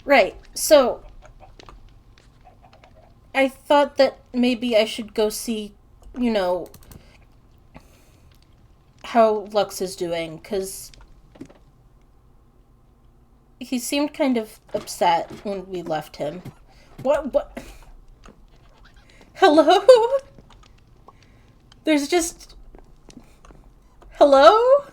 Right. So, I thought that maybe I should go see, you know, how Lux is doing, because he seemed kind of upset when we left him. What? Hello? There's just. Hello?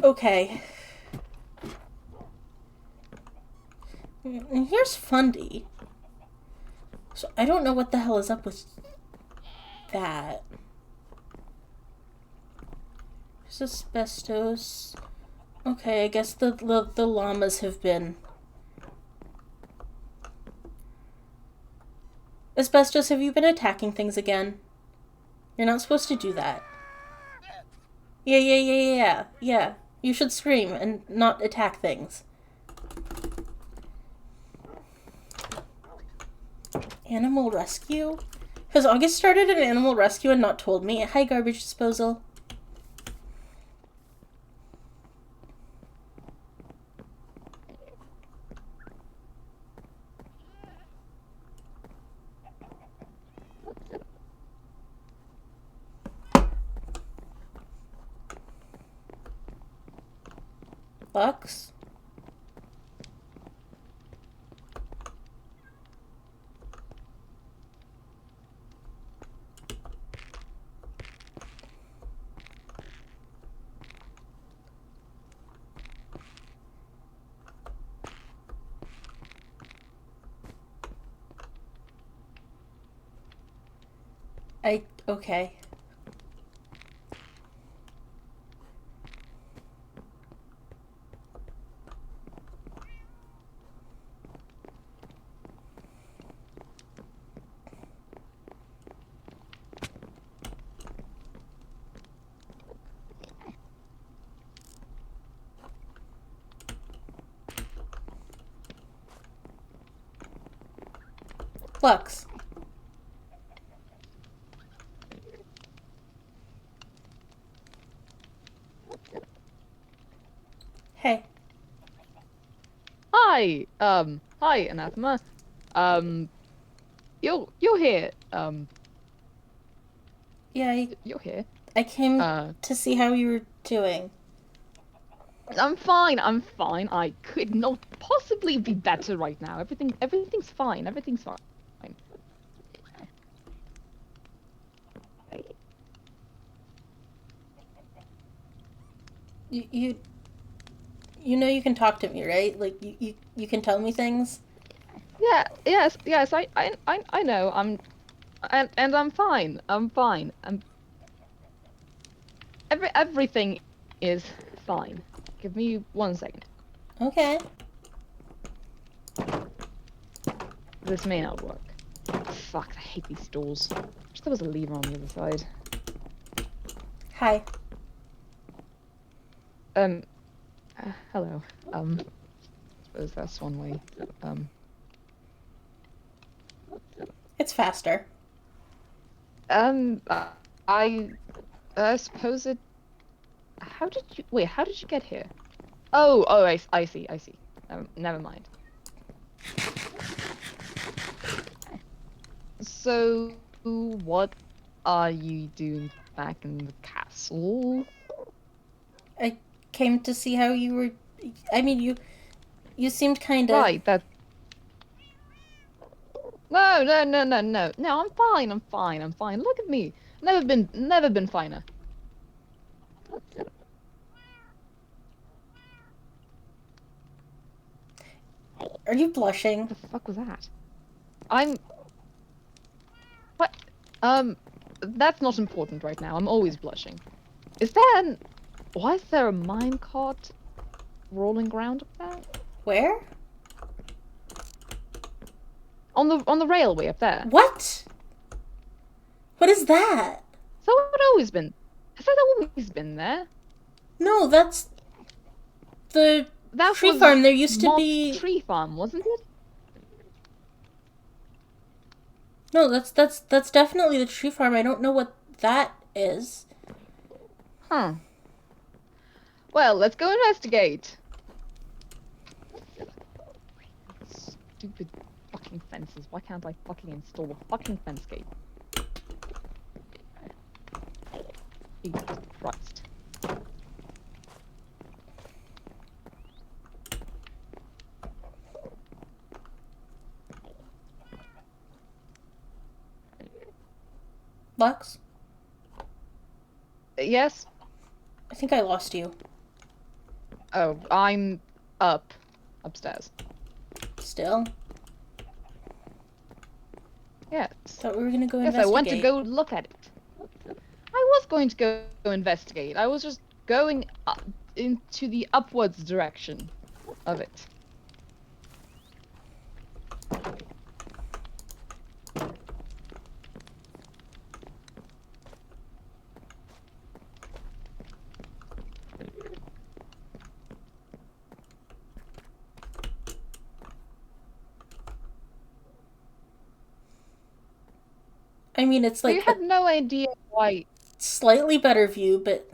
Okay. And here's Fundy. So I don't know what the hell is up with that. There's asbestos. Okay, I guess the llamas have been. Asbestos, have you been attacking things again? You're not supposed to do that. Yeah. You should scream and not attack things. Animal rescue? Has August started an animal rescue and not told me? Hi, garbage disposal. Lux? Okay. Lux. Hey. Hi, Anathema. Um, you're here. Yeah, You're here. I came Uh, to see how you were doing. I'm fine. I could not possibly be better right now. Everything's fine. Everything's fine. You you know you can talk to me, right? Like you can tell me things. Yes. I know. And I'm fine. I'm fine. Everything is fine. Give me 1 second. Okay. This may not work. Fuck, I hate these doors. Wish there was a lever on the other side. Hi. Um, hello. Suppose that's one way. Um, It's faster. um, uh, I, suppose it. How did you get here? I see. Never mind. So, what are you doing back in the castle? I came to see how you were. I mean, you seemed kind of. Right, that. No. I'm fine. Look at me. Never been finer. Are you blushing? What the fuck was that? I'm. What? Um, that's not important right now. I'm always blushing. Is there an. Why is there a minecart rolling around up there? Where? On the railway up there. What? What is that? So it always been. Has that always been there? No, that's the That tree was farm. There used to Mott's be. tree farm, wasn't it? No, that's definitely the tree farm. I don't know what that is. Huh. Well, let's go investigate. Stupid fucking fences. Why can't I fucking install a fucking fence gate? Jesus Christ. Lux, Yes? I think I lost you. Oh, I'm upstairs. Still? Yes. Thought we were gonna go Yes, investigate. I went to go look at it. I was going to go investigate. I was just going into the upwards direction of it. I mean, it's So you like a have no idea why. slightly better view, but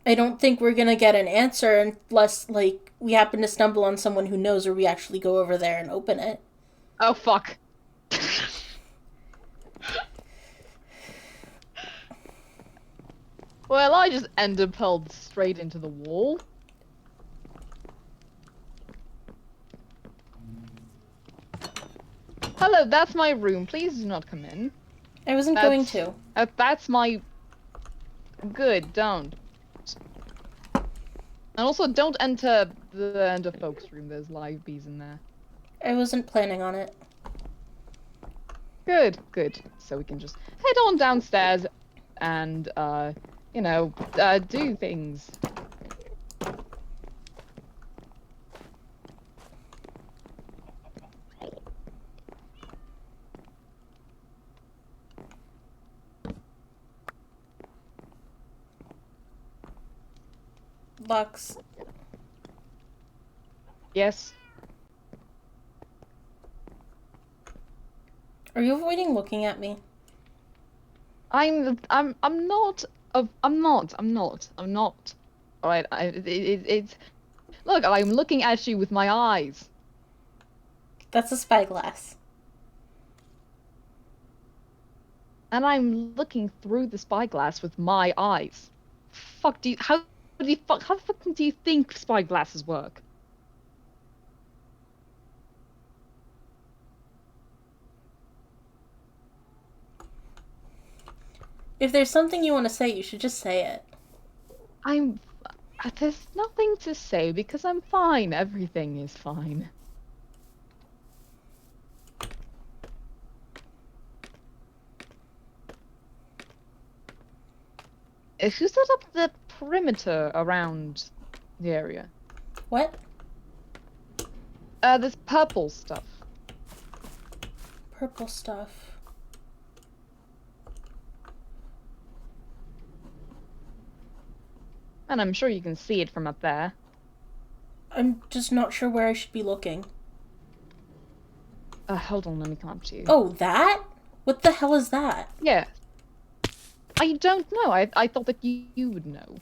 I don't think we're gonna get an answer unless, like, we happen to stumble on someone who knows, or we actually go over there and open it. Oh, fuck. Well, I just end up held straight into the wall. Hello, that's my room. Please do not come in. I wasn't going to. That's my... Good, don't. And also, don't enter the end of folks' room. There's live bees in there. I wasn't planning on it. Good, good. So we can just head on downstairs and, you know, do things. Lux, Yes. are you avoiding looking at me? I'm not. I'm not. All right. It's. Look, I'm looking at you with my eyes. That's a spyglass. And I'm looking through the spyglass with my eyes. Fuck, how fucking do you think spyglasses work? If there's something you want to say, you should just say it. There's nothing to say because I'm fine. Everything is fine. If you set up the perimeter around the area. What? This purple stuff. Purple stuff. And I'm sure you can see it from up there. I'm just not sure where I should be looking. Hold on, let me come up to you. Oh, that? What the hell is that? Yeah. I don't know. I thought that you would know.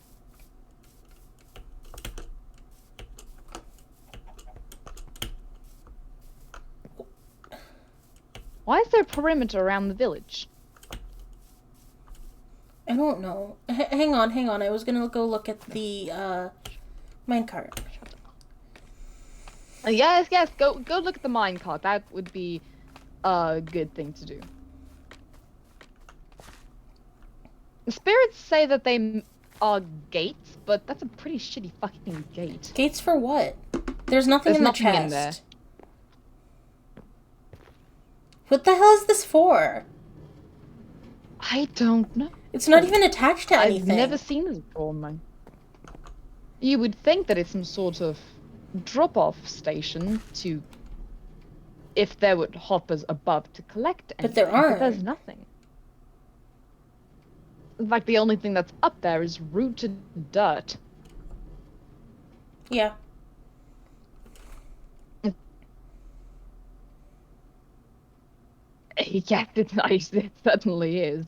Why is there a perimeter around the village? I don't know. Hang on. I was gonna go look at the, minecart. Yes, go look at the minecart. That would be a good thing to do. The spirits say that they are gates, but that's a pretty shitty fucking gate. Gates for what? There's nothing There's in the nothing chest. in there. What the hell is this for? I don't know. It's not even attached to anything. I've never seen this before, man. You would think that it's some sort of drop-off station to... if there were hoppers above to collect anything. But there aren't. But there's nothing. In fact, the only thing that's up there is rooted dirt. Yeah. Yes, it's nice. It certainly is.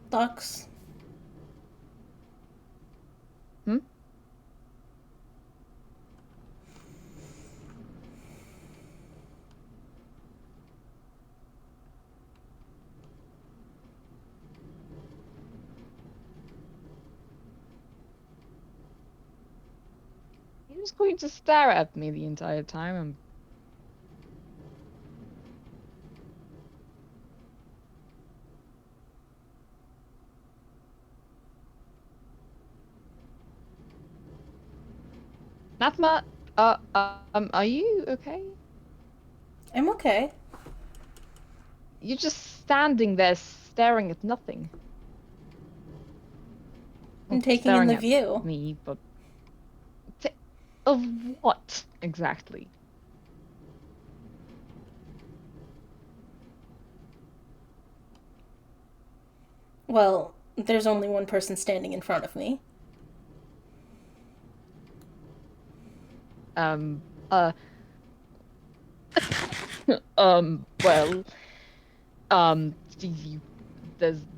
Ducks. Hmm? You're just going to stare at me the entire time. Natma, are you okay? I'm okay. You're just standing there staring at nothing. I'm Well, taking in staring the at view. me, but of what exactly? Well, there's only one person standing in front of me. Um, uh, well, you,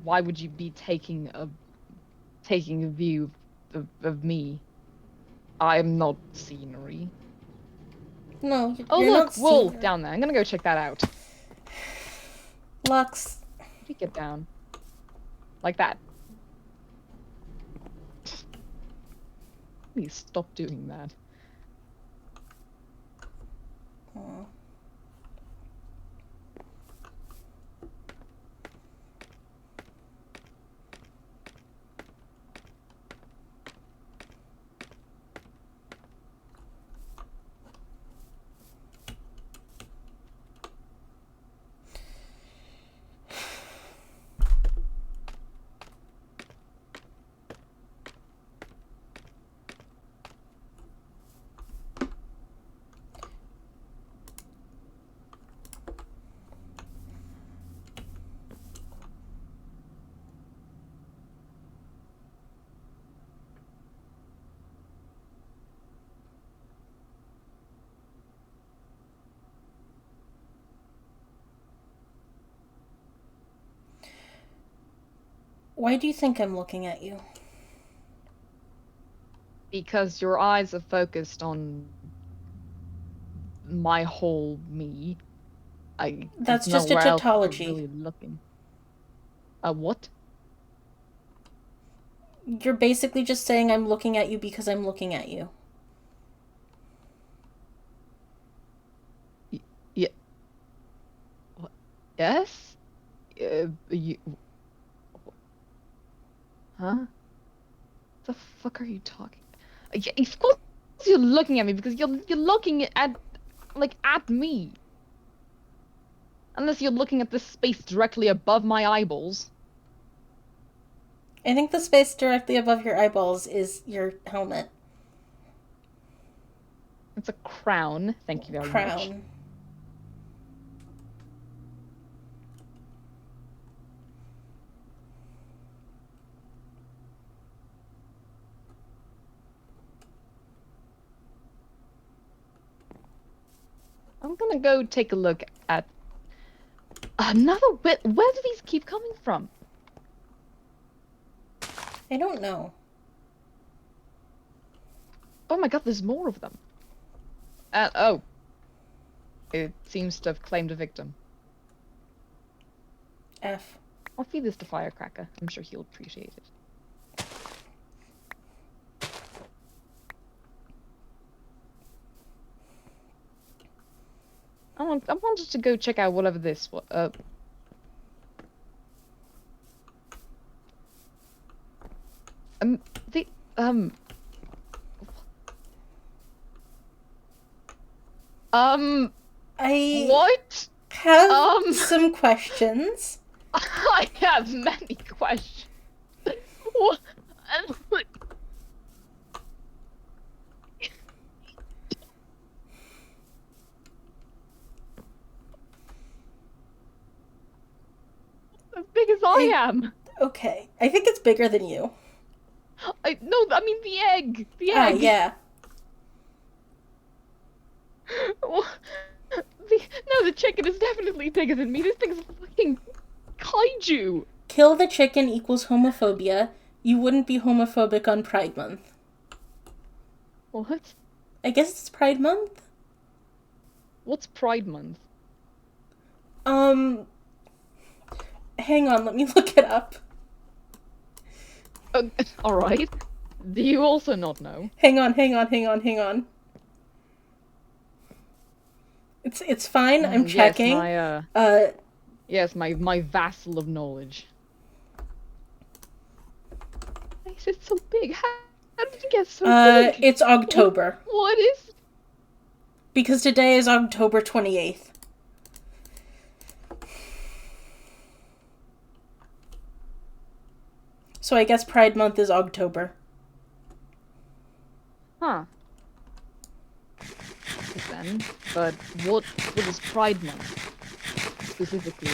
why would you be taking a view of me? I'm not scenery. No, Oh, you're not look, wool senior. down there. I'm gonna go check that out. Lux. You get down like that. Please stop doing that. Aw. Why do you think I'm looking at you? Because your eyes are focused on my whole me. There's That's just a nowhere else you're tautology. really looking. What? You're basically just saying I'm looking at you because I'm looking at you. Yeah. Yes? You, huh? The fuck are you talking? Yeah, of course you're looking at me because you're looking at me. Unless you're looking at this space directly above my eyeballs. I think the space directly above your eyeballs is your helmet. It's a crown. Thank you very much. Crown. I'm gonna go take a look at another bit. Where do these keep coming from? I don't know. Oh my god, there's more of them. Oh, it seems to have claimed a victim. F. I'll feed this to Firecracker. I'm sure he'll appreciate it. I wanted to go check out whatever this was. The I what? have some questions. I have many questions. What? As big as I am. Okay, I think it's bigger than you. No, I mean the egg! The Ah, egg! yeah. No, the chicken is definitely bigger than me. This thing's a fucking kaiju! Kill the chicken equals homophobia. You wouldn't be homophobic on Pride Month. What? I guess it's Pride Month? What's Pride Month? Um, hang on, let me look it up. Alright. Do you also not know? Hang on. It's fine, I'm checking. Yes, my vassal of knowledge. Why is it so big? How did it get so big? It's October. What is... Because today is October 28th. So I guess Pride Month is October. Huh. Then, but what is Pride Month specifically?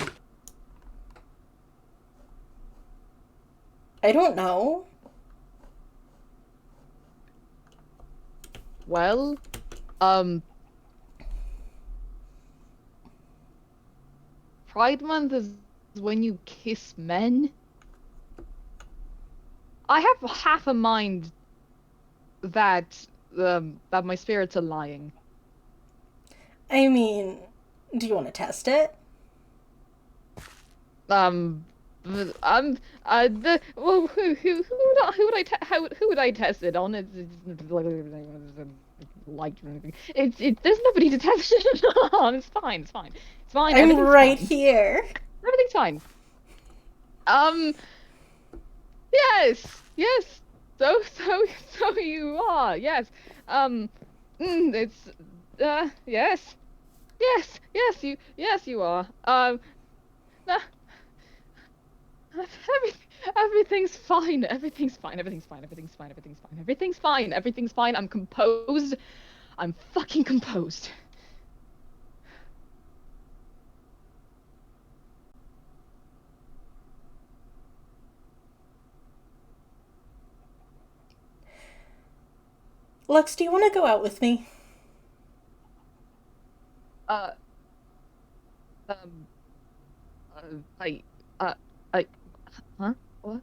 I don't know. Well, Pride Month is when you kiss men. I have half a mind that that my spirits are lying. I mean, do you want to test it? Well, who would I test it on? There's nobody to test it on. It's fine. I'm Everything's right fine. here. Everything's fine. Yes. So you are. Yes. It's yes. Yes, you are. Nah, everything's fine. Everything's fine. I'm composed. I'm fucking composed. Lux, do you want to go out with me? Uh, um, I, I, huh? What?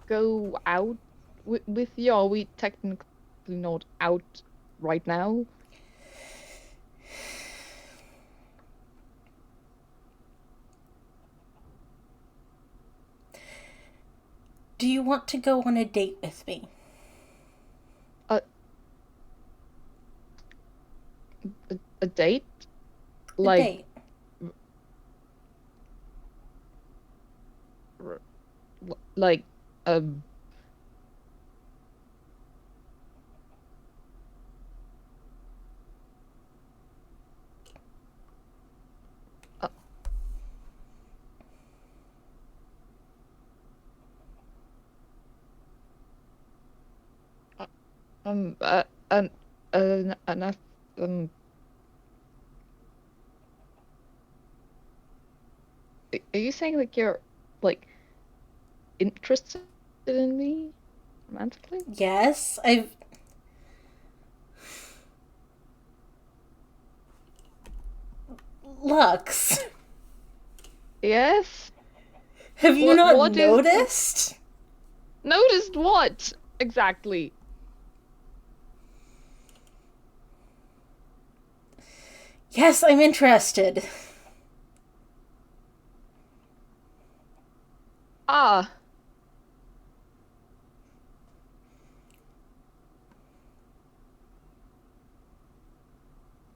Go out with you? Are we technically not out right now? Do you want to go on a date with me? A date? A date. Like, and are you saying like you're like interested in me romantically? Yes, Lux. Yes. Have you not noticed? Noticed what exactly? Yes, I'm interested. Ah.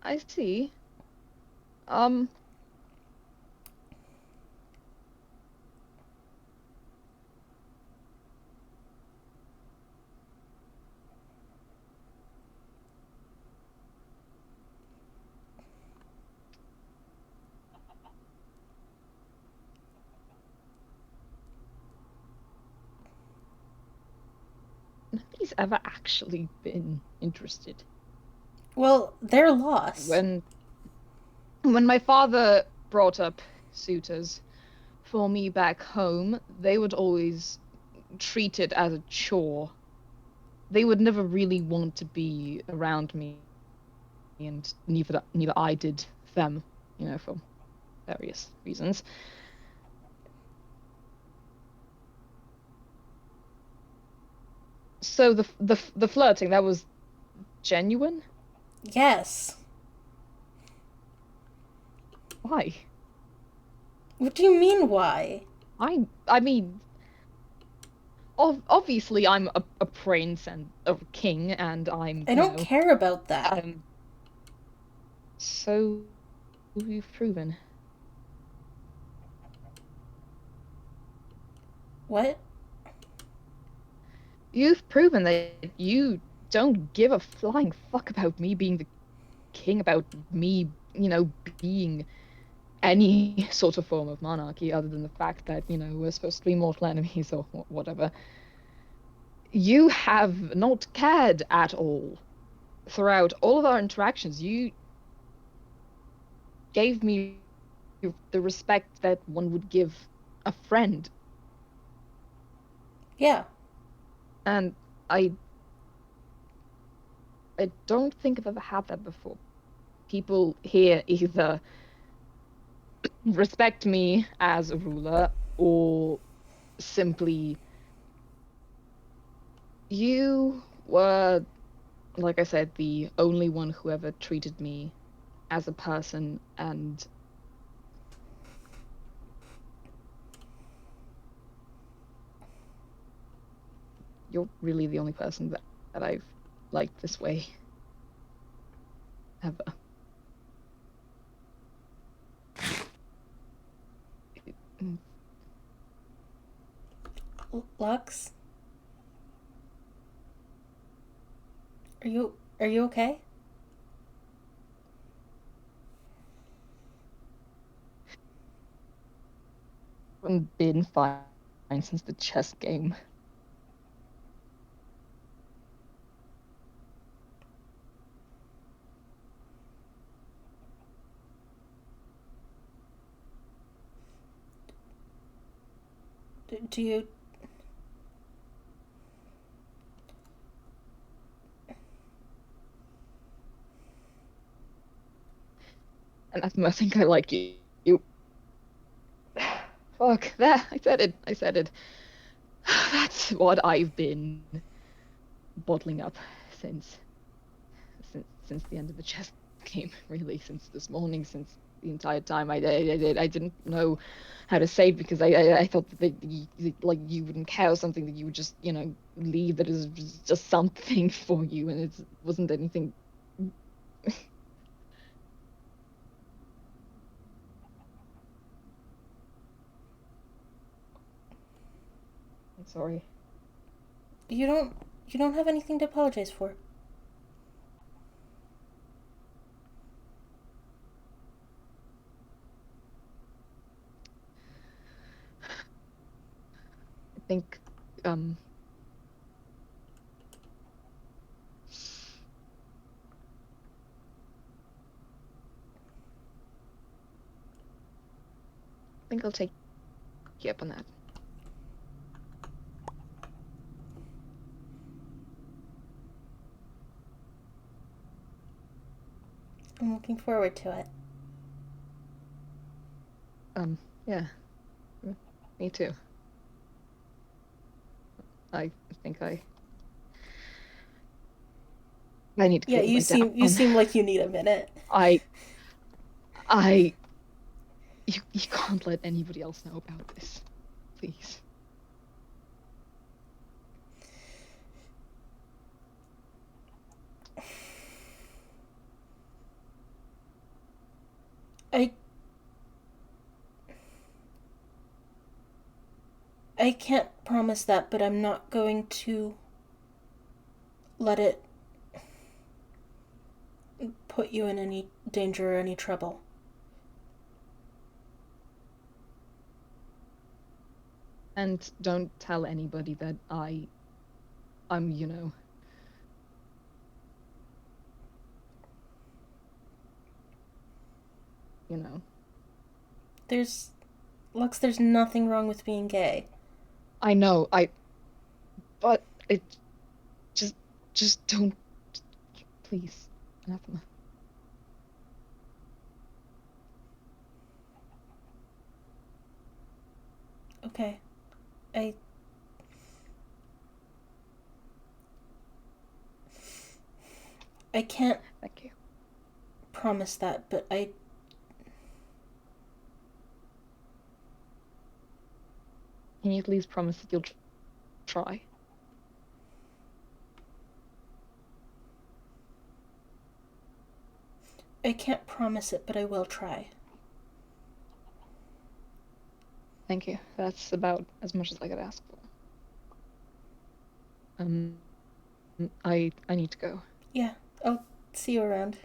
I see. Nobody's ever actually been interested. Well, they're lost. When my father brought up suitors for me back home, they would always treat it as a chore. They would never really want to be around me, and neither I did them, for various reasons. So the flirting, that was genuine? Yes. Why? What do you mean, why? I mean, obviously I'm a prince and a king, and I'm, I don't care about that. um, so you've proven. What? You've proven that you don't give a flying fuck about me being the king, about me, being any sort of form of monarchy other than the fact that, we're supposed to be mortal enemies or whatever. You have not cared at all throughout all of our interactions. You gave me the respect that one would give a friend. Yeah. And I I don't think I've ever had that before. People here either respect me as a ruler or simply you were, like I said, the only one who ever treated me as a person, and you're really the only person that I've liked this way ever. Mm, Lux, are you okay? I've been fine since the chess game. Do you? And I think I like you. You. Fuck, there, I said it. I said it. That's what I've been bottling up since since the end of the chess game, really, since this morning, since the entire time. I didn't know how to say it because I thought that like you wouldn't care, or something, that you would just leave, that it was just something for you, and it wasn't anything. I'm sorry. You don't. You don't have anything to apologize for. I think um I think I'll take you up on that. I'm looking forward to it. Yeah, me too. I think I need to Yeah, cool you my seem you down. seem like you need a minute. I I you can't let anybody else know about this, please. I I can't promise that, but I'm not going to let it put you in any danger or any trouble. And don't tell anybody that I'm, you know. There's Lux, there's nothing wrong with being gay. I know, but it just don't, please, anathema. Okay. I can't Thank you. promise that, but Can you at least promise that you'll try? can't promise it, but I will try. Thank you. That's about as much as I could ask for. I need to go. Yeah, I'll see you around.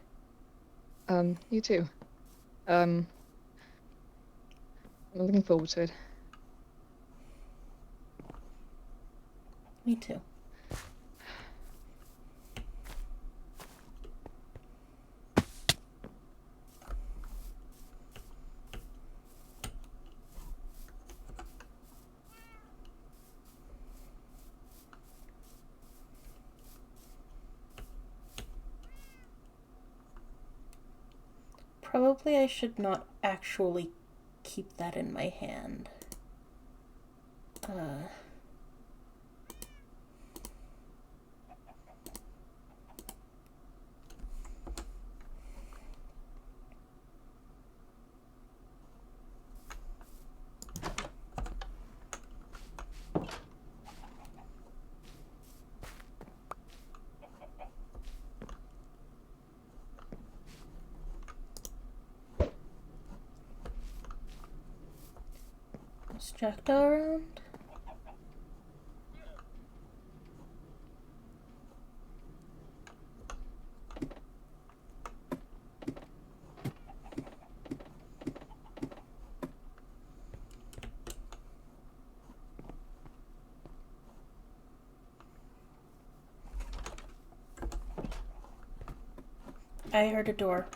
You too. I'm looking forward to it. Me too. Probably I should not actually keep that in my hand. Is Jackdaw around? I heard a door.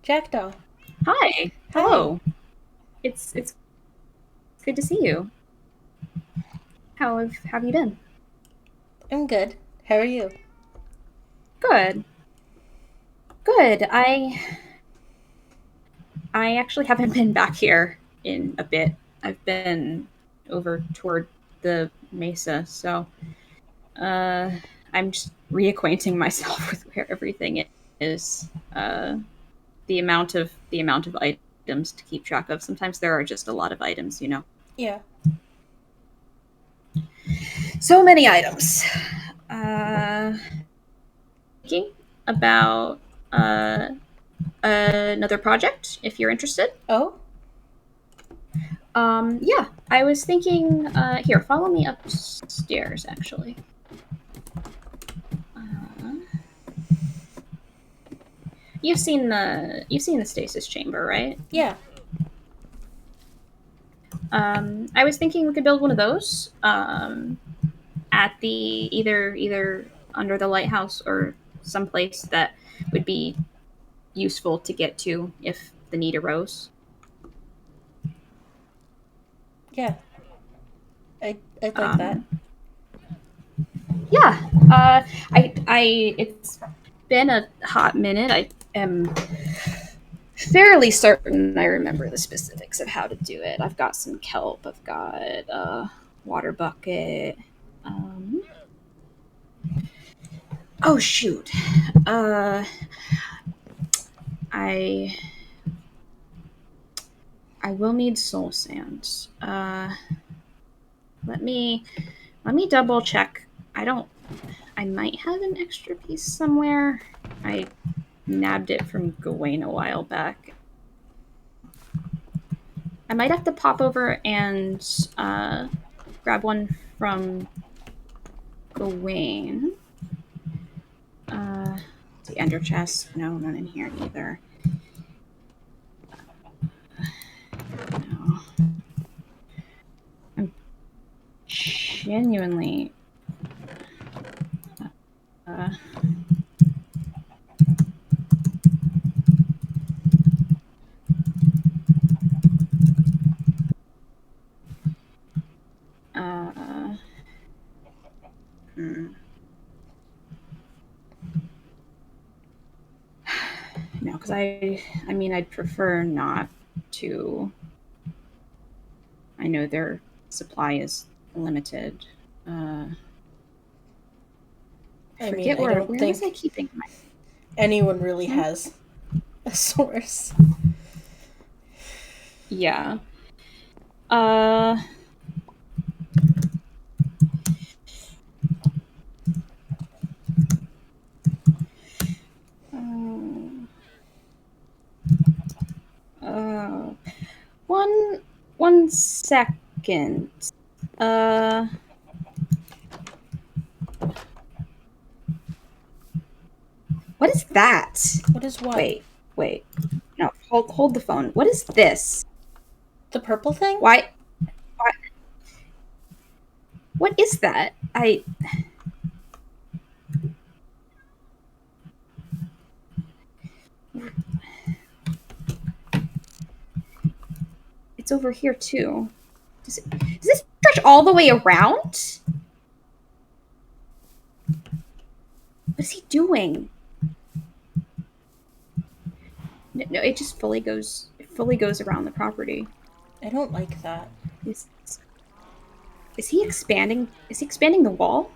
Jackdaw. Hi. Hello. It's good to see you. How have you been? I'm good. How are you? Good. Good. I actually haven't been back here in a bit. I've been over toward the mesa, so I'm just reacquainting myself with where everything is. The amount of items to keep track of. Sometimes there are just a lot of items, you know. Yeah. So many items. Thinking about another project if you're interested. Oh? Yeah, I was thinking. Here, follow me upstairs. Actually, you've seen the stasis chamber, right? Yeah. I was thinking we could build one of those at the either under the lighthouse or someplace that would be useful to get to if the need arose. Yeah. I'd like that. Um, yeah, I it's been a hot minute. I am fairly certain I remember the specifics of how to do it. I've got some kelp. I've got a water bucket. Um, oh shoot! Uh, I I will need soul sands. Let me double check. I don't. I might have an extra piece somewhere. I nabbed it from Gawain a while back. I might have to pop over and grab one from Gawain. The ender chest. No, none in here either. No. I'm genuinely. Uh, because I mean, I'd prefer not to. I know their supply is limited. I I forget mean, I don't where was I think keeping my. anyone really has a source. Yeah. Uh. um, Uh. One second. Uh. What is that? What is what? Wait. No, hold the phone. What is this? The purple thing? Why? What is that? It's over here too. Does this stretch all the way around? What is he doing? No, it just fully goes. It fully goes around the property. I don't like that. Is he expanding? Is he expanding the wall?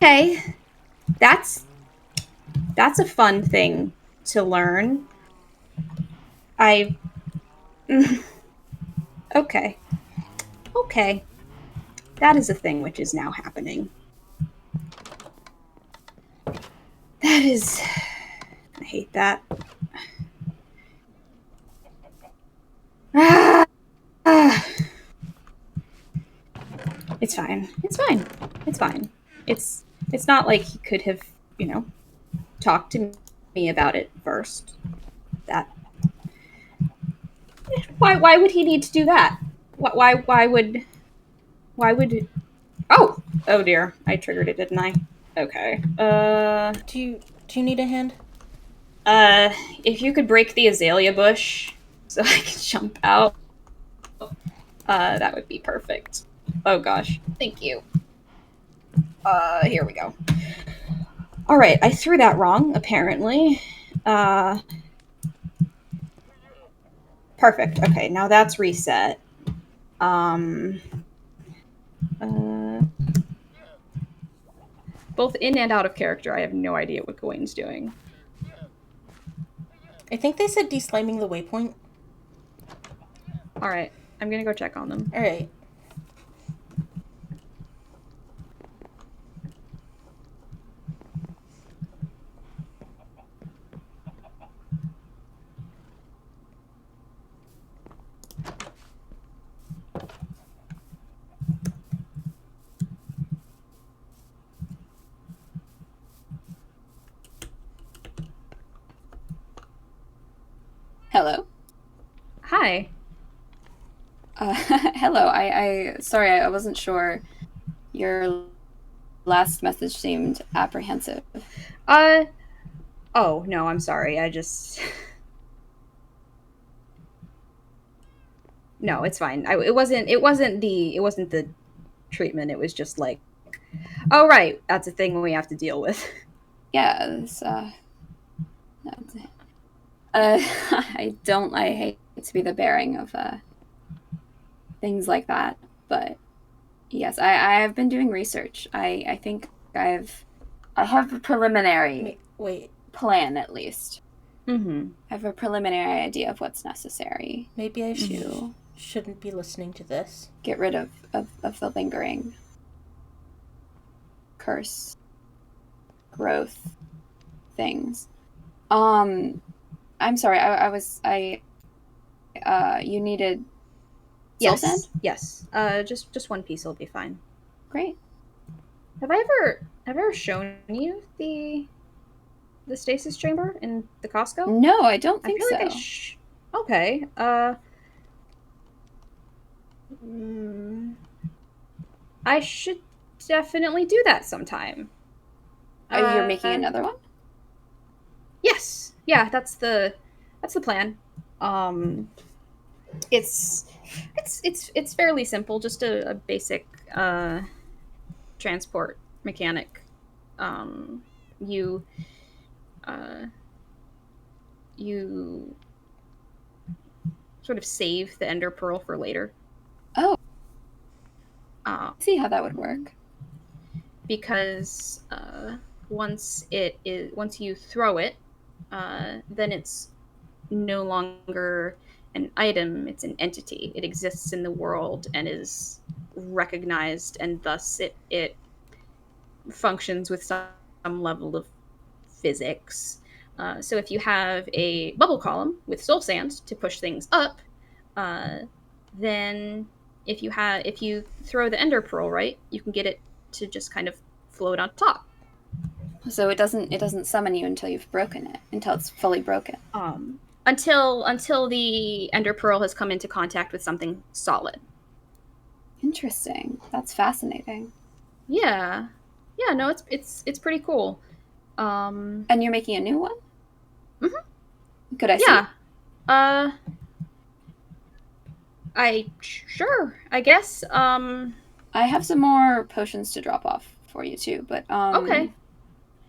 Okay, that's a fun thing to learn. I okay, okay. That is a thing which is now happening. That is. I hate that. Ah, ah. It's fine. It's fine. It's fine. It's not like he could have, talked to me about it first. That why would he need to do that? Why would oh dear, I triggered it, didn't I? Okay. Do you need a hand? If you could break the azalea bush so I can jump out, that would be perfect. Oh gosh, thank you. Here we go. All right, I threw that wrong apparently. Perfect. Okay, now that's reset. Um, uh, both in and out of character, I have no idea what Gawain's doing. I think they said desliming the waypoint. All right, I'm gonna go check on them. All right. Hello. Hi. Hello. I sorry, I wasn't sure. Your last message seemed apprehensive. Oh no, I'm sorry. I just. No, it's fine. It wasn't. It wasn't the. It wasn't the treatment. It was just like, oh right, that's a thing we have to deal with. Yeah, this, no, I hate to be the bearing of things like that, but yes, I have been doing research. I think I have a preliminary Wait. plan at least. Mm-hmm. I have a preliminary idea of what's necessary. Maybe I to shouldn't be listening to this. get rid of the lingering curse growth things. I'm sorry, you needed soul sand? Yes. Just one piece will be fine. Great. Have I ever shown you the stasis chamber in the Costco? No, I don't think I feel so. like okay. I should definitely do that sometime. You're making another one? Yes. Yeah, that's the plan. It's fairly simple, just a basic transport mechanic. You you sort of save the ender pearl for later. Oh, Uh, see how that would work. because once you throw it, then it's no longer an item, it's an entity. It exists in the world and is recognized, and thus it functions with some level of physics. So if you have a bubble column with soul sand to push things up, uh, then if you throw the ender pearl right, you can get it to just kind of float on top. So it doesn't summon you until you've broken it, until it's fully broken. Until the ender pearl has come into contact with something solid. Interesting. That's fascinating. Yeah, no, it's pretty cool. And you're making a new one? Mm-hmm. Could I see? Yeah. I guess. I have some more potions to drop off for you too, but Okay.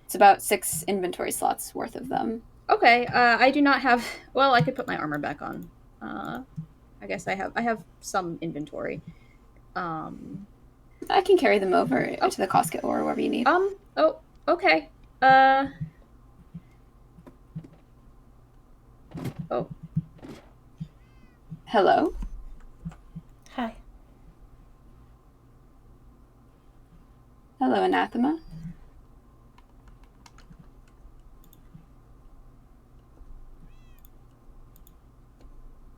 it's about 6 inventory slots worth of them. Okay. I do not have. Well, I could put my armor back on. I guess I have some inventory. I can carry them over to the Costco or wherever you need. Oh. Okay. Oh. Hello? Hi. Hello, Anathema.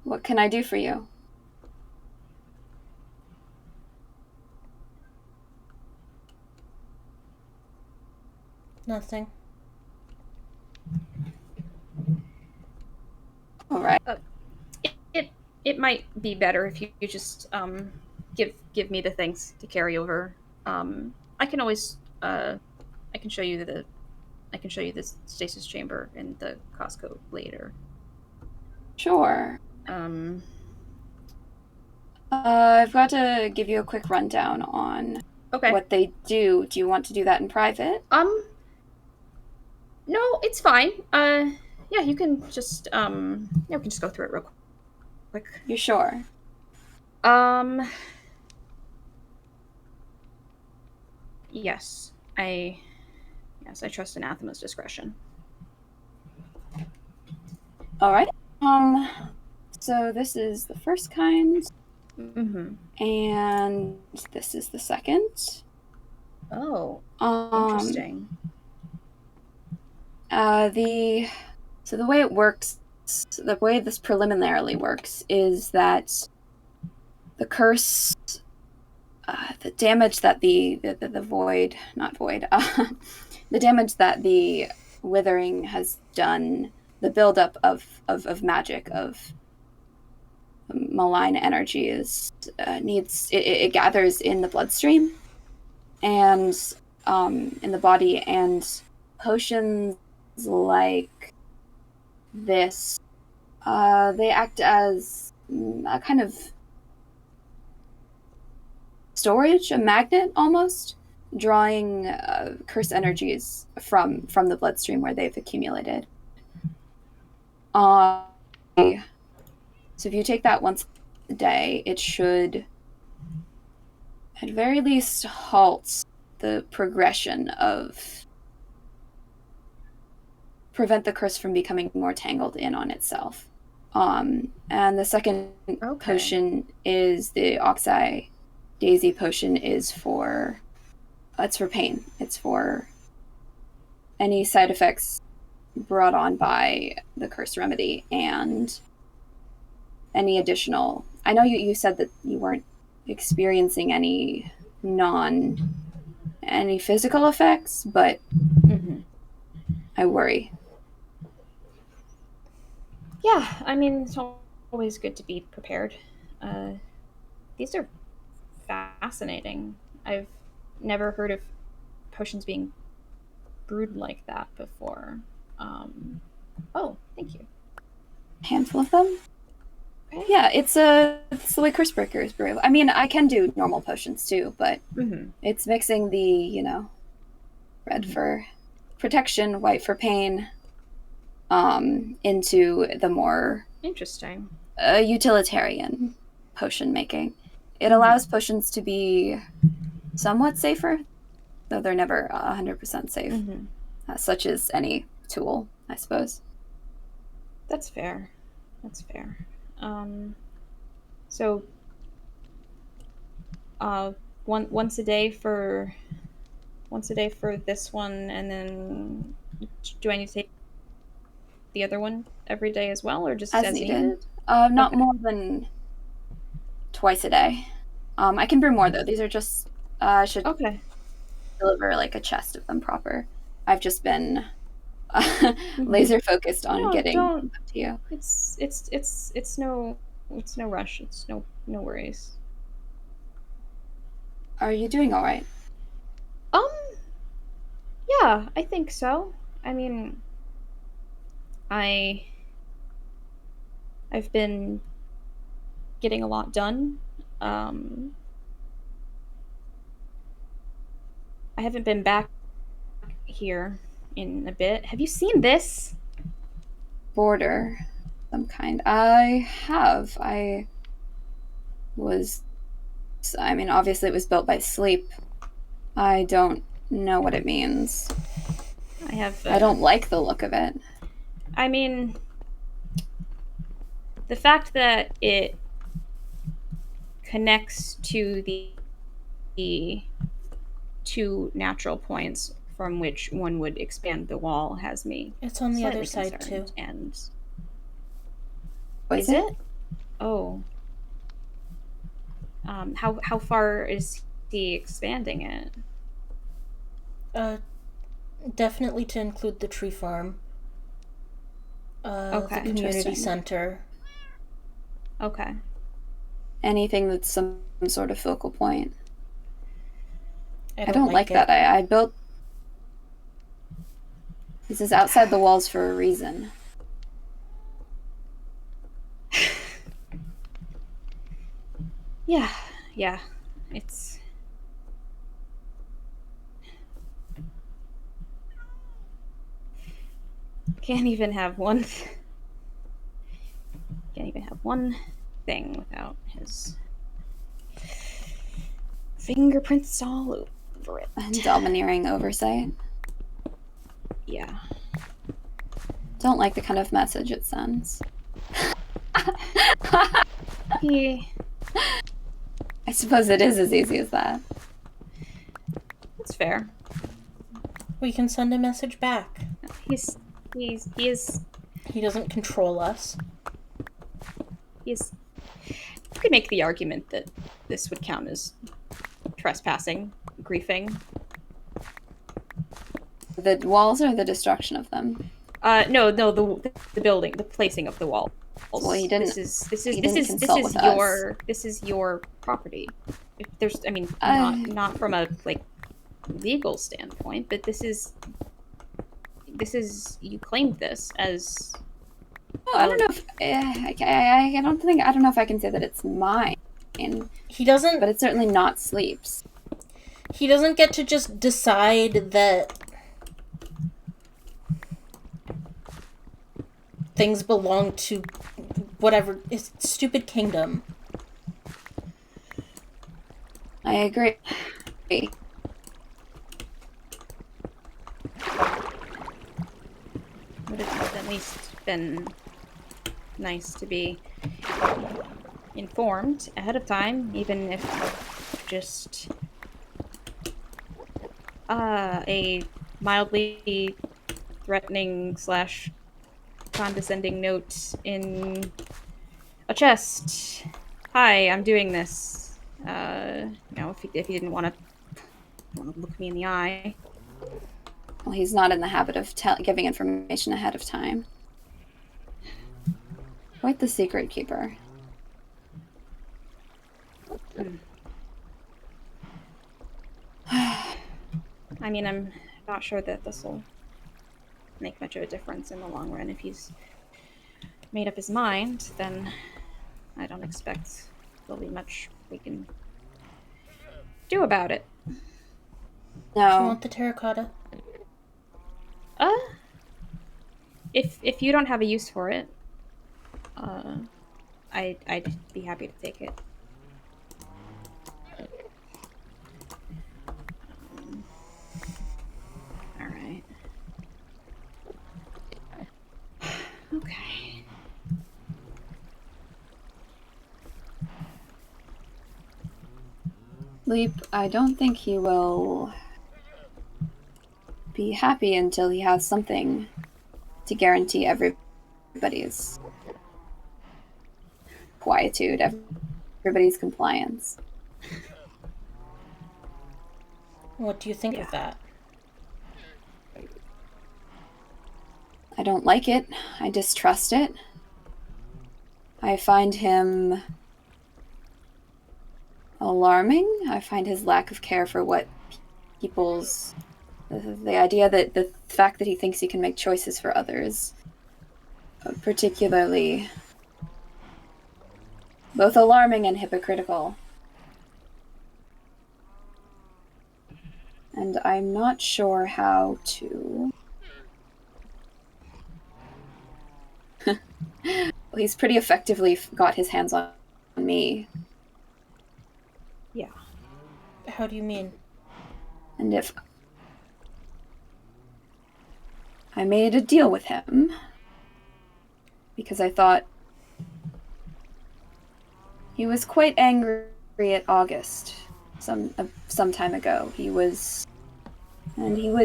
What can I do for you? Nothing. All right. It might be better if you just give me the things to carry over. I can always I can show you the stasis chamber in the Costco later. Sure. I've got to give you a quick rundown on what they do. Do you want to do that in private? No, it's fine. Yeah, you can just we can just go through it real quick. You're sure? Yes. I trust Anathema's discretion. All right. So this is the first kind. Mm-hmm. And this is the second. Oh, interesting. The way it works, the way this preliminarily works, is that the curse, the damage that the void, not void, the damage that the withering has done, the buildup of magic, of malign energy is it gathers in the bloodstream and in the body, and potions like this they act as a kind of storage, a magnet almost, drawing curse energies from the bloodstream where they've accumulated. So if you take that once a day, it should, at very least, halt the progression of... prevent the curse from becoming more tangled in on itself. And the second potion is the Oxeye Daisy potion is for... it's for pain. It's for any side effects brought on by the curse remedy, and any additional... I know you said that you weren't experiencing any physical effects, but I worry. Yeah, I mean, it's always good to be prepared. These are fascinating. I've never heard of potions being brewed like that before. Oh, thank you. A handful of them? Okay. Yeah, it's the way Curse Breaker is brewed. I mean, I can do normal potions too, but it's mixing the, red for protection, white for pain, into the more Interesting. utilitarian potion making. It allows potions to be somewhat safer, though they're never 100% safe, such as any tool, I suppose. That's fair. That's fair. So, once a day for this one, and then do I need to take the other one every day as well, or just as needed? Not Okay. more than twice a day. I can brew more though. These are just I should Okay. deliver like a chest of them proper. I've just been laser focused on No, getting don't. them to you. It's no rush. It's no worries. Are you doing all right? Yeah, I think so. I mean, I've been getting a lot done. I haven't been back here in a bit. Have you seen this? Border, some kind. I have. I mean, obviously it was built by sleep. I don't know what it means. I have. I don't like the look of it. I mean, the fact that it connects to the two natural points from which one would expand the wall has me. It's on the slightly other side too. concerned. And Is is it? Oh. How far is he expanding it? Definitely to include the tree farm. Okay. The community Interesting. center. Okay. Anything that's some sort of focal point. I don't like that. I built. This is outside the walls for a reason. Yeah. It's. Can't even have one thing without his fingerprints all over it. Domineering oversight. Yeah. Don't like the kind of message it sends. I suppose it is as easy as that. That's fair. We can send a message back. He is. He doesn't control us. You could make the argument that this would count as trespassing, griefing. The walls or the destruction of them? No, the building, the placing of the walls. Well, he didn't. This is your property. If there's, I mean, not from a like legal standpoint, but this is you claimed this as. I don't know if I don't know if I can say that it's mine. He doesn't. But it's certainly not Sleep's. He doesn't get to just decide that things belong to whatever is stupid kingdom. I agree. Would have at least been nice to be informed ahead of time, even if just a mildly threatening / condescending note in a chest. Hi, I'm doing this. If he didn't want to look me in the eye. Well, he's not in the habit of giving information ahead of time. Quite the secret keeper. I mean, I'm not sure that this will make much of a difference in the long run. If he's made up his mind, then I don't expect there'll be much we can do about it. Do you No. want the terracotta? If you don't have a use for it, I'd be happy to take it. All right. Okay. Leap, I don't think he will be happy until he has something to guarantee everybody's quietude, everybody's compliance. What do you think of that? I don't like it. I distrust it. I find him alarming. I find his lack of care for what people's... The idea that the fact that he thinks he can make choices for others, particularly both alarming and hypocritical. And I'm not sure how to... Well, he's pretty effectively got his hands on me. Yeah. How do you mean? And if I made a deal with him because I thought he was quite angry at August some time ago. He would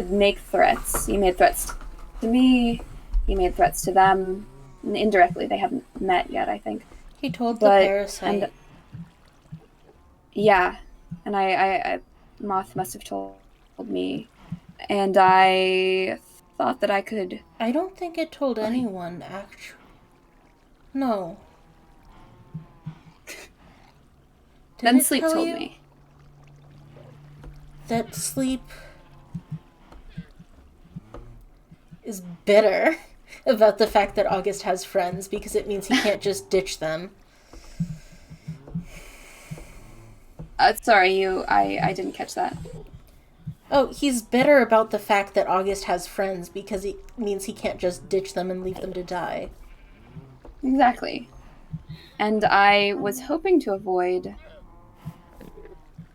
make threats. He made threats to me. He made threats to them. And indirectly, they haven't met yet, I think. He told the parasite. Yeah, and I Moth must have told me, and I thought that I could... I don't think it told anyone, actually. No. Then Sleep told me. That Sleep is bitter about the fact that August has friends because it means he can't just ditch them. Sorry, I didn't catch that. Oh, he's bitter about the fact that August has friends because it means he can't just ditch them and leave them to die. Exactly. And I was hoping to avoid...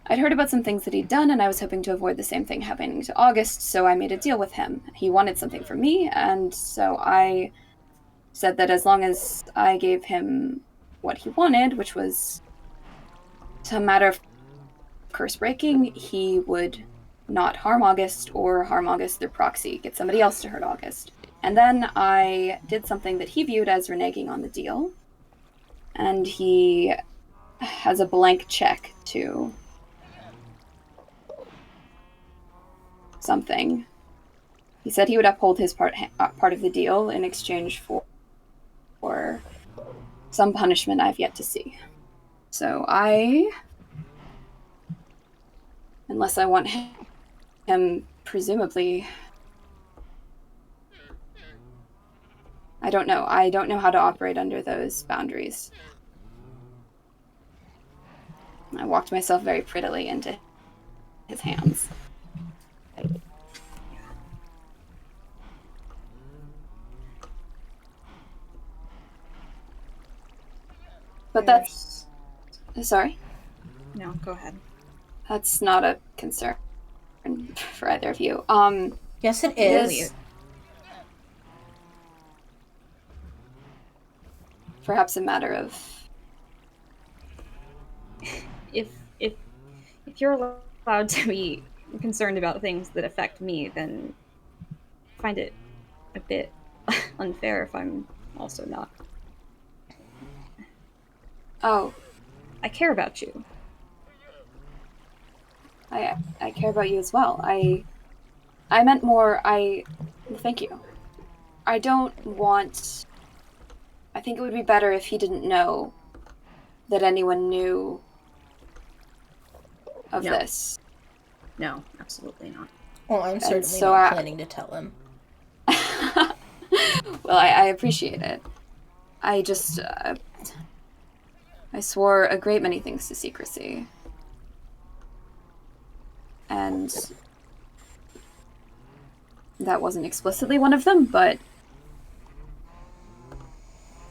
I'd heard about some things that he'd done, and I was hoping to avoid the same thing happening to August, so I made a deal with him. He wanted something from me, and so I said that as long as I gave him what he wanted, which was a matter of curse breaking, he would not harm August or harm August through proxy, get somebody else to hurt August. And then I did something that he viewed as reneging on the deal, and he has a blank check to something. He said he would uphold his part of the deal in exchange for some punishment I've yet to see. So unless I want him, presumably, I don't know. I don't know how to operate under those boundaries. I walked myself very prettily into his hands. But that's... Sorry? No, go ahead. That's not a concern for either of you. Yes, it is. Perhaps a matter of... If you're allowed to be concerned about things that affect me, then I find it a bit unfair if I'm also not. Oh, I care about you. I care about you as well. I meant more, thank you. I don't want... I think it would be better if he didn't know that anyone knew of this. No, absolutely not. Well, I'm certainly so not planning to tell him. Well, I appreciate it. I just... I swore a great many things to secrecy. And that wasn't explicitly one of them, but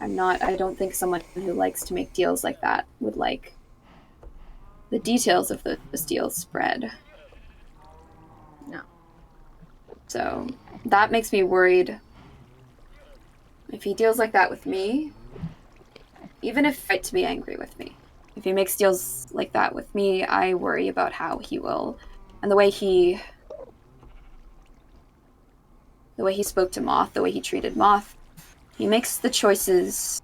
I don't think someone who likes to make deals like that would like the details of those deals spread. No. So that makes me worried. If he deals like that with me, even if right to be angry with me, if he makes deals like that with me, I worry about how he will, and the way he spoke to Moth, the way he treated Moth. He makes the choices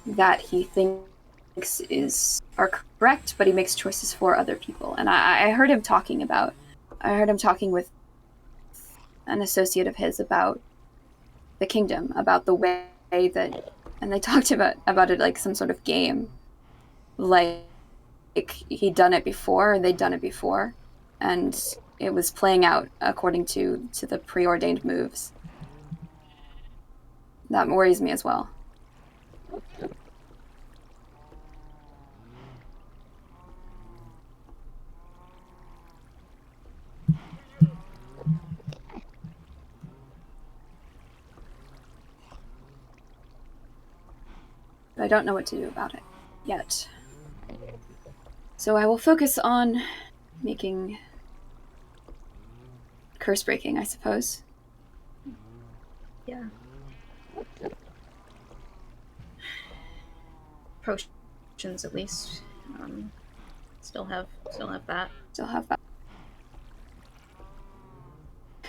that he thinks are correct, but he makes choices for other people. And I heard him talking with an associate of his about the kingdom, about the way that, and they talked about it like some sort of game, like he'd done it before, they'd done it before, and it was playing out according to the preordained moves. That worries me as well. But I don't know what to do about it yet. So I will focus on making curse breaking, I suppose. Yeah. Potions, at least. Still have that. Still have that.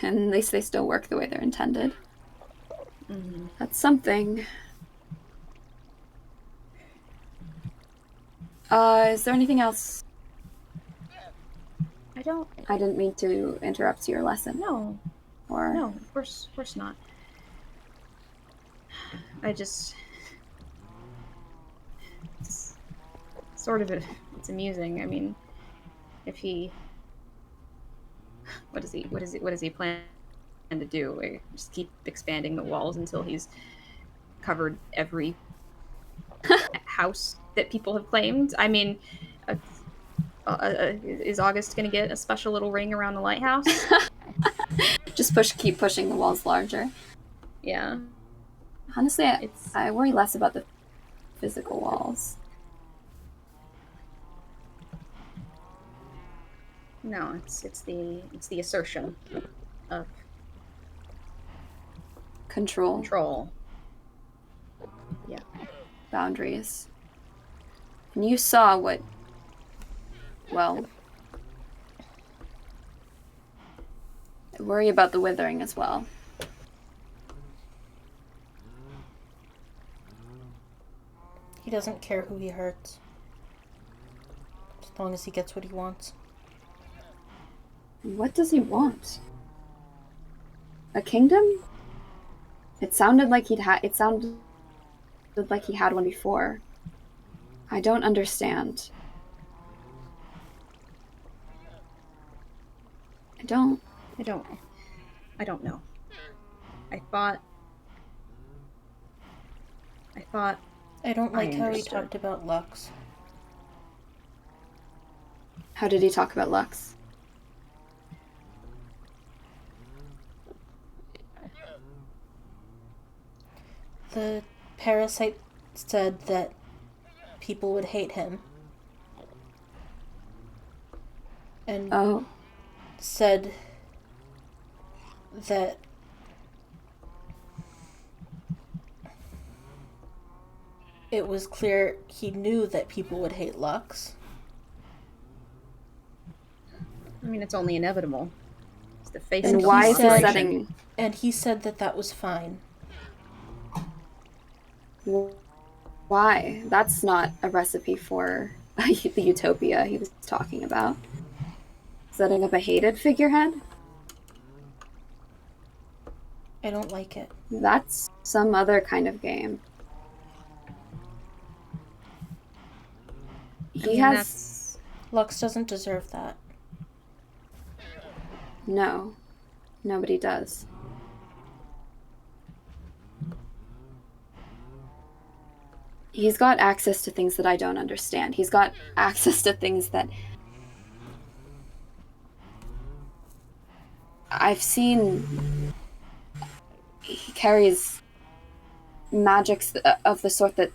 And at least they still work the way they're intended. Mm-hmm. That's something. Is there anything else? I didn't mean to interrupt your lesson. No, Or no, of course not. It's sort of it's amusing. I mean, if he, what does he plan to do? Just keep expanding the walls until he's covered every house that people have claimed? I mean, is August going to get a special little ring around the lighthouse? just keep pushing the walls larger. Yeah. Honestly, I worry less about the physical walls. No, it's the assertion of Control. Yeah. Boundaries. And you saw what, well, I worry about the withering as well. He doesn't care who he hurts. As long as he gets what he wants. What does he want? A kingdom? It sounded like he had one before. I don't understand. I don't know. I thought I don't like how he understood. talked about Lux. How did he talk about Lux? The parasite said that people would hate him. And Oh, said that it was clear he knew that people would hate Lux. I mean, it's only inevitable. It's the face and of why the is he corporation. setting... And he said that that was fine. Why? That's not a recipe for the utopia he was talking about. Setting up a hated figurehead? I don't like it. That's some other kind of game. Lux doesn't deserve that. No. Nobody does. He's got access to things that I don't understand. He's got access to things that I've seen he carries magics of the sort that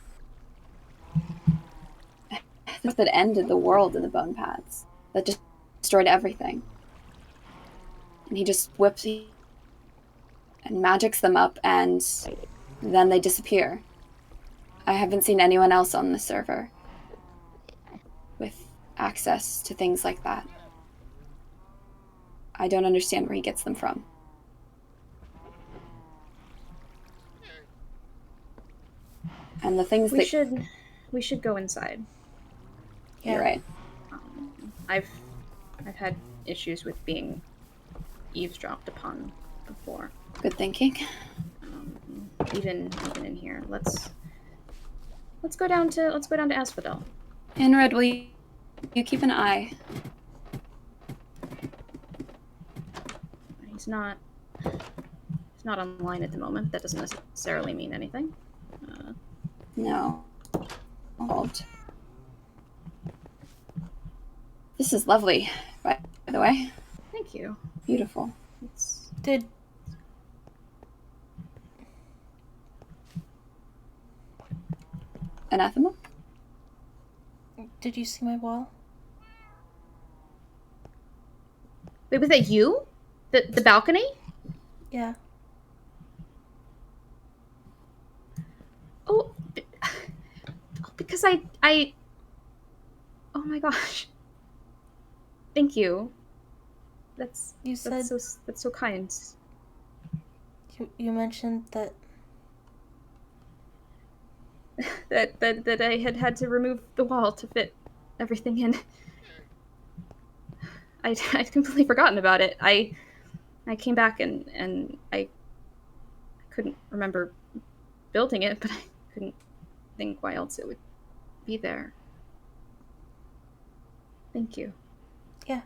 ended the world in the bone paths, that just destroyed everything. And he just whips and magics them up, and then they disappear. I haven't seen anyone else on the server with access to things like that. I don't understand where he gets them from. And the things We should go inside. Yeah. You're right. I've had issues with being eavesdropped upon before. Good thinking. Even in here. Let's go down to Asphodel. Inred, will you keep an eye? He's not online at the moment. That doesn't necessarily mean anything. No. Involved. This is lovely, by the way. Thank you. Beautiful. Did Anathema? Did you see my wall? Wait, was that you? The balcony? Yeah. Oh, because I. Oh my gosh. Thank you. That's so kind. You mentioned that that I had to remove the wall to fit everything in. I'd completely forgotten about it. I came back and I couldn't remember building it, but I couldn't think why else it would be there. Thank you. Yeah.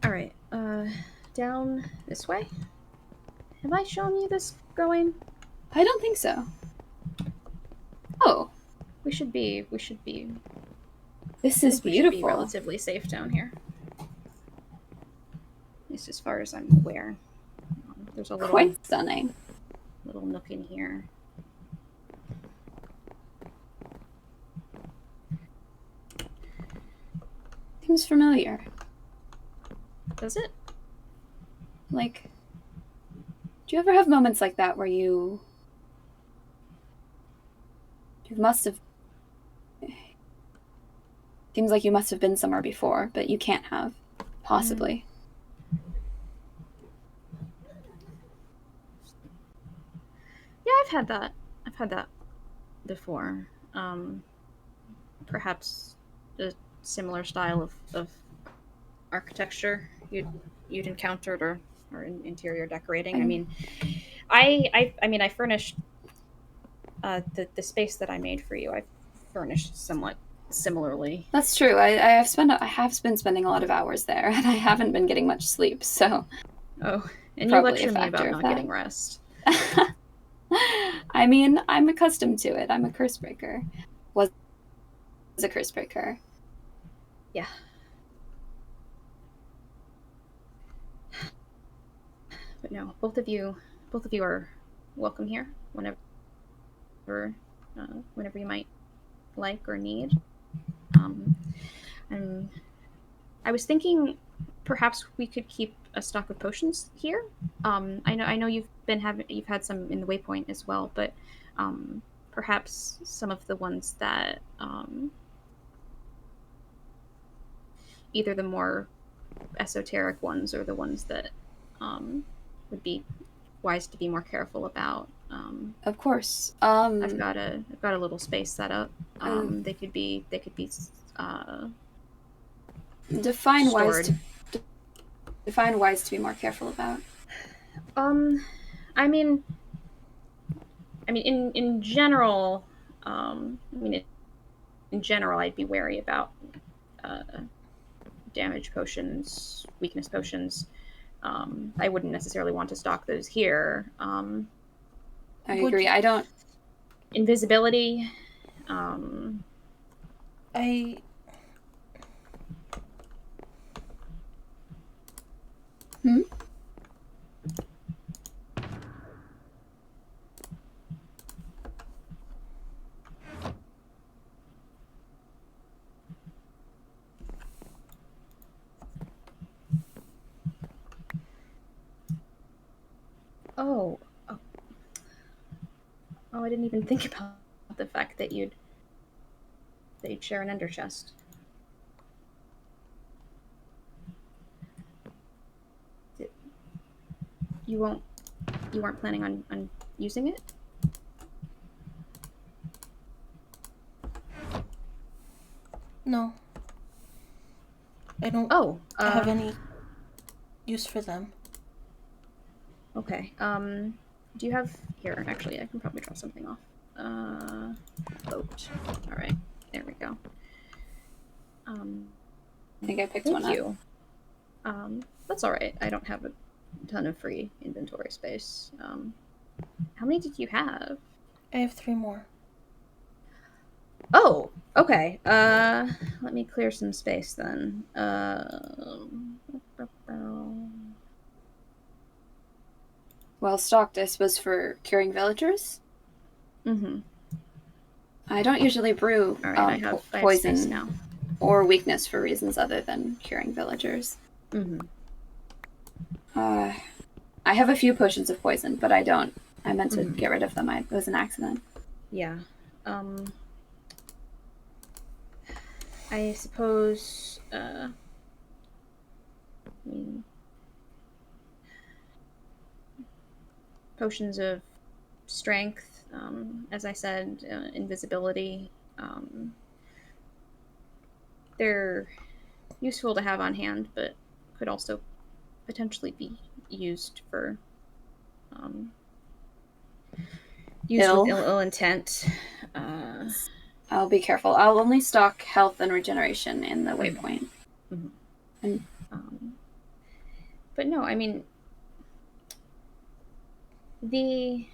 All right. Down this way. Have I shown you this, Gawain? I don't think so. Oh. We should be. This is We should beautiful. be relatively safe down here. At least as far as I'm aware. There's a Quite stunning. little nook in here. Seems familiar. Does it? Like, do you ever have moments like that where you must have... Seems like you must have been somewhere before, but you can't have. Possibly. Yeah, I've had that. I've had that before. Perhaps a similar style of architecture you'd encountered, or interior decorating. I mean, I furnished the space that I made for you. I furnished somewhat similarly. That's true. I have been spending a lot of hours there, and I haven't been getting much sleep, so... Oh, and you Probably lecture a me about factor of not that. getting rest. I mean, I'm accustomed to it. I'm a curse breaker. Was a curse breaker. Yeah. But no, both of you are welcome here whenever you might like or need. And I was thinking perhaps we could keep a stock of potions here. I know you've had some in the Waypoint as well, but perhaps some of the ones that either the more esoteric ones or the ones that would be wise to be more careful about. Of course. I've got a little space set up. They could be define stored. wise to be more careful about. I mean, in general, in general, I'd be wary about damage potions, weakness potions. I wouldn't necessarily want to stock those here. I agree. I don't... Invisibility. Oh, oh, oh! I didn't even think about the fact that you'd share an ender chest. You won't. You weren't planning on using it? No. I don't Oh, have any use for them. Okay. Do you have here? Actually, I can probably draw something off. Boat. All right. There we go. I think I picked Thank one up. you. That's all right. I don't have a ton of free inventory space. How many did you have? I have 3 more. Oh, okay. Let me clear some space then. Well stocked, I suppose, for curing villagers. Mm-hmm. I don't usually brew All right. I have space poison now. or weakness for reasons other than curing villagers. Mm-hmm. I have a few potions of poison, but I don't. I meant to Mhm. get rid of them. It was an accident. Yeah. I suppose. I mean, potions of strength, as I said, invisibility. They're useful to have on hand, but could also potentially be used for used with Ill. ill intent. I'll be careful. I'll only stock health and regeneration in the waypoint. Mhm. And But no, I mean the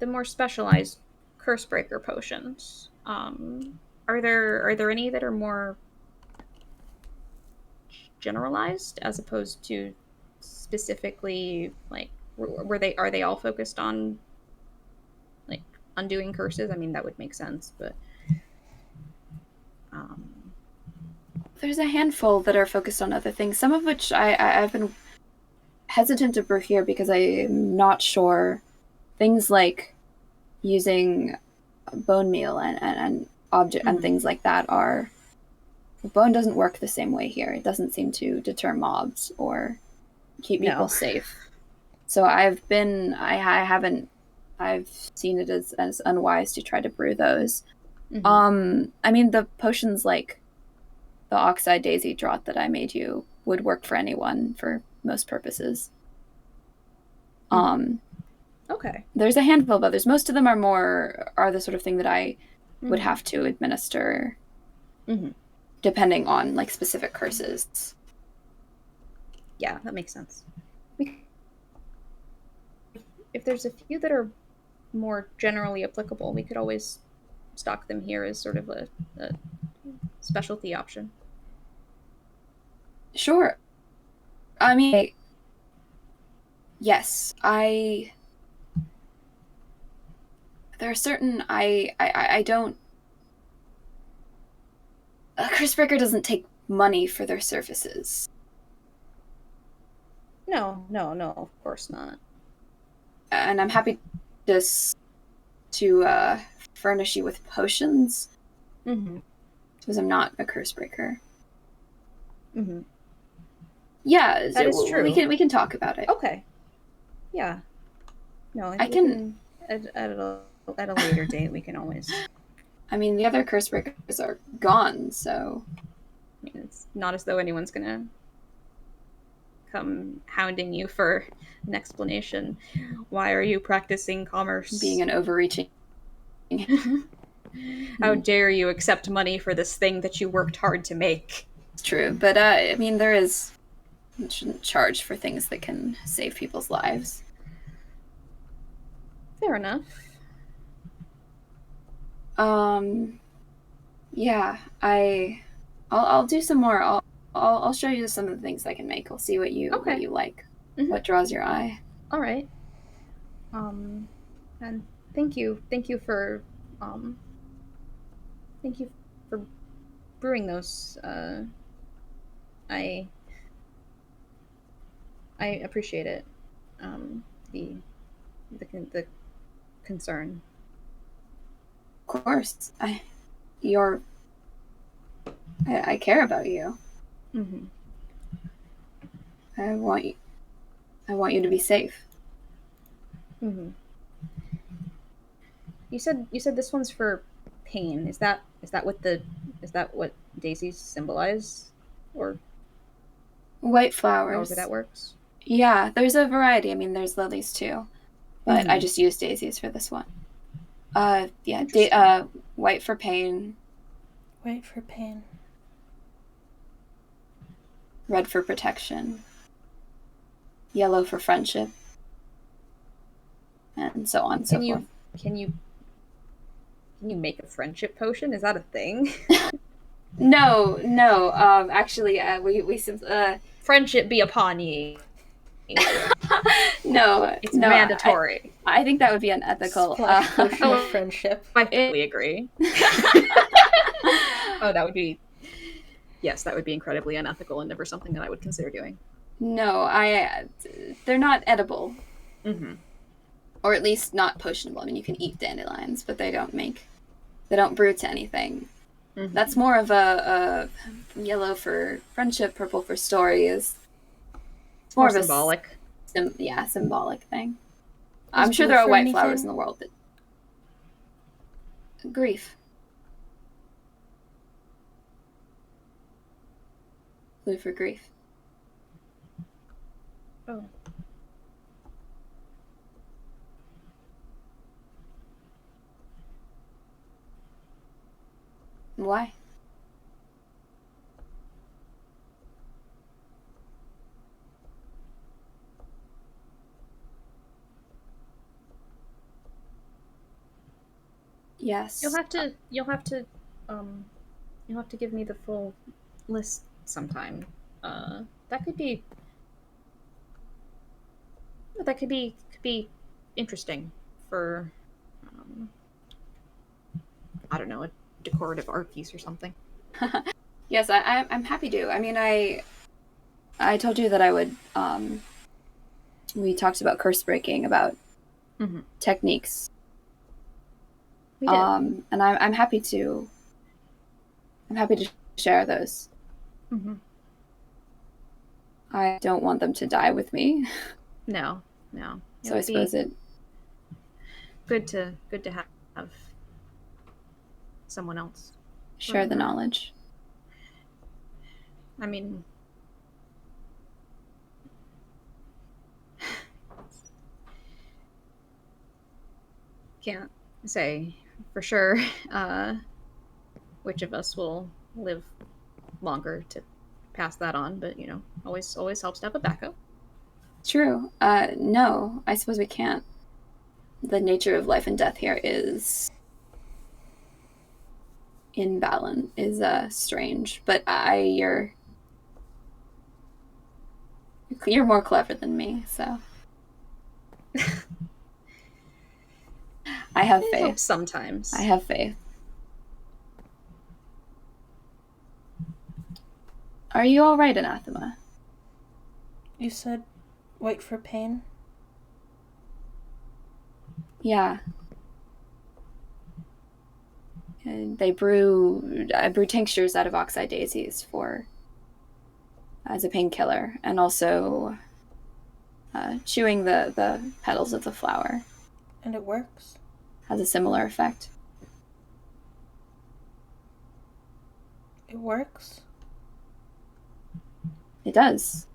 more specialized curse breaker potions. Are there any that are more generalized as opposed to specifically like are they all focused on like undoing curses? I mean that would make sense, but there's a handful that are focused on other things, some of which I've been hesitant to brew here because I'm not sure. Things like using bone meal and object and things like that are. Bone doesn't work the same way here. It doesn't seem to deter mobs or keep people safe. So I haven't. I've seen it as unwise to try to brew those. I mean, the potions like the Oxide Daisy Draught that I made you would work for anyone for most purposes. Okay. There's a handful of others. Most of them are the sort of thing that I would have to administer depending on like specific curses. Yeah, that makes sense. If there's a few that are more generally applicable, we could always stock them here as sort of a specialty option. Sure. I mean, yes, there are certain I don't. A Cursebreaker doesn't take money for their services. No, of course not. And I'm happy to furnish you with potions. Because I'm not a Cursebreaker. Yeah, that is true. We can talk about it. Okay. Yeah. No, I can at a later date. We can always. I mean, the other Cursebreakers are gone, so. I mean, it's not as though anyone's gonna come hounding you for an explanation. Why are you practicing commerce? Being an overreaching. How dare you accept money for this thing that you worked hard to make? It's true, but I mean, there is. You shouldn't charge for things that can save people's lives. Fair enough. Yeah, I'll do some more. I'll show you some of the things I can make. I'll see what you like. What draws your eye. All right. And thank you for brewing those. I appreciate it. the the concern. Of course, I care about you. Mm-hmm. I want you to be safe. Mm-hmm. You said this one's for pain. Is that what daisies symbolize, or White however flowers. that works? Yeah, there's a variety. I mean, there's lilies too, but I Mhm. just used daisies for this one. Yeah, Interesting. white for pain, Wait for pain. red for protection, yellow for friendship, and so on and so forth. Can you make a friendship potion? Is that a thing? No, no. Actually, Friendship be upon ye. no, It's no. mandatory. I think that would be unethical. Splash potion of Oh. friendship. I fully agree. Oh, that would be. Yes, that would be incredibly unethical and never something that I would consider doing. No, they're not edible, Mm-hmm. or at least not potionable. I mean, you can eat dandelions, but they don't brew to anything. Mm-hmm. That's more of a yellow for friendship, purple for stories. It's more of symbolic. Symbolic thing. Is I'm sure blue there are for white flowers anything? in the world that grief. Blue for grief. Oh. Why? Yes. You'll have to give me the full list sometime. That could be could be interesting for I don't know, a decorative art piece or something. Yes, I'm happy to. I mean, I told you that I would. We talked about curse breaking, about Mm-hmm. techniques. We did. And I'm happy to. I'm happy to share those. Mm-hmm. I don't want them to die with me, No. so I suppose it. Good to have someone else Share the remember. knowledge. I mean, can't say for sure which of us will live longer to pass that on, but always helps to have a backup. True. No, I suppose we can't. The nature of life and death here is imbalance, is strange. But you're more clever than me, so I have It faith. helps sometimes. I have faith. Are you all right, Anathema? You said wait for pain? Yeah. And I brew tinctures out of oxeye daisies as a painkiller, and also chewing the petals of the flower And it works? has a similar effect. It works? It does.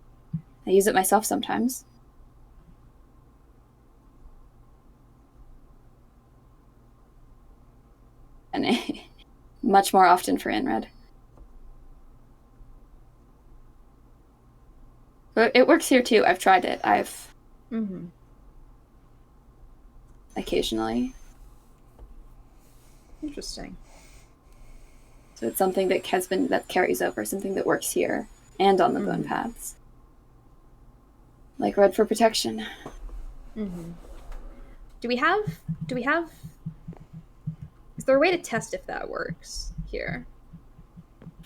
I use it myself sometimes. And much more often for Inred. But it works here too. I've tried it. Mm-hmm. Occasionally. Interesting. So it's something that carries over, something that works here and on the bone paths. Like red for protection. Mm-hmm. Do we have? Is there a way to test if that works here?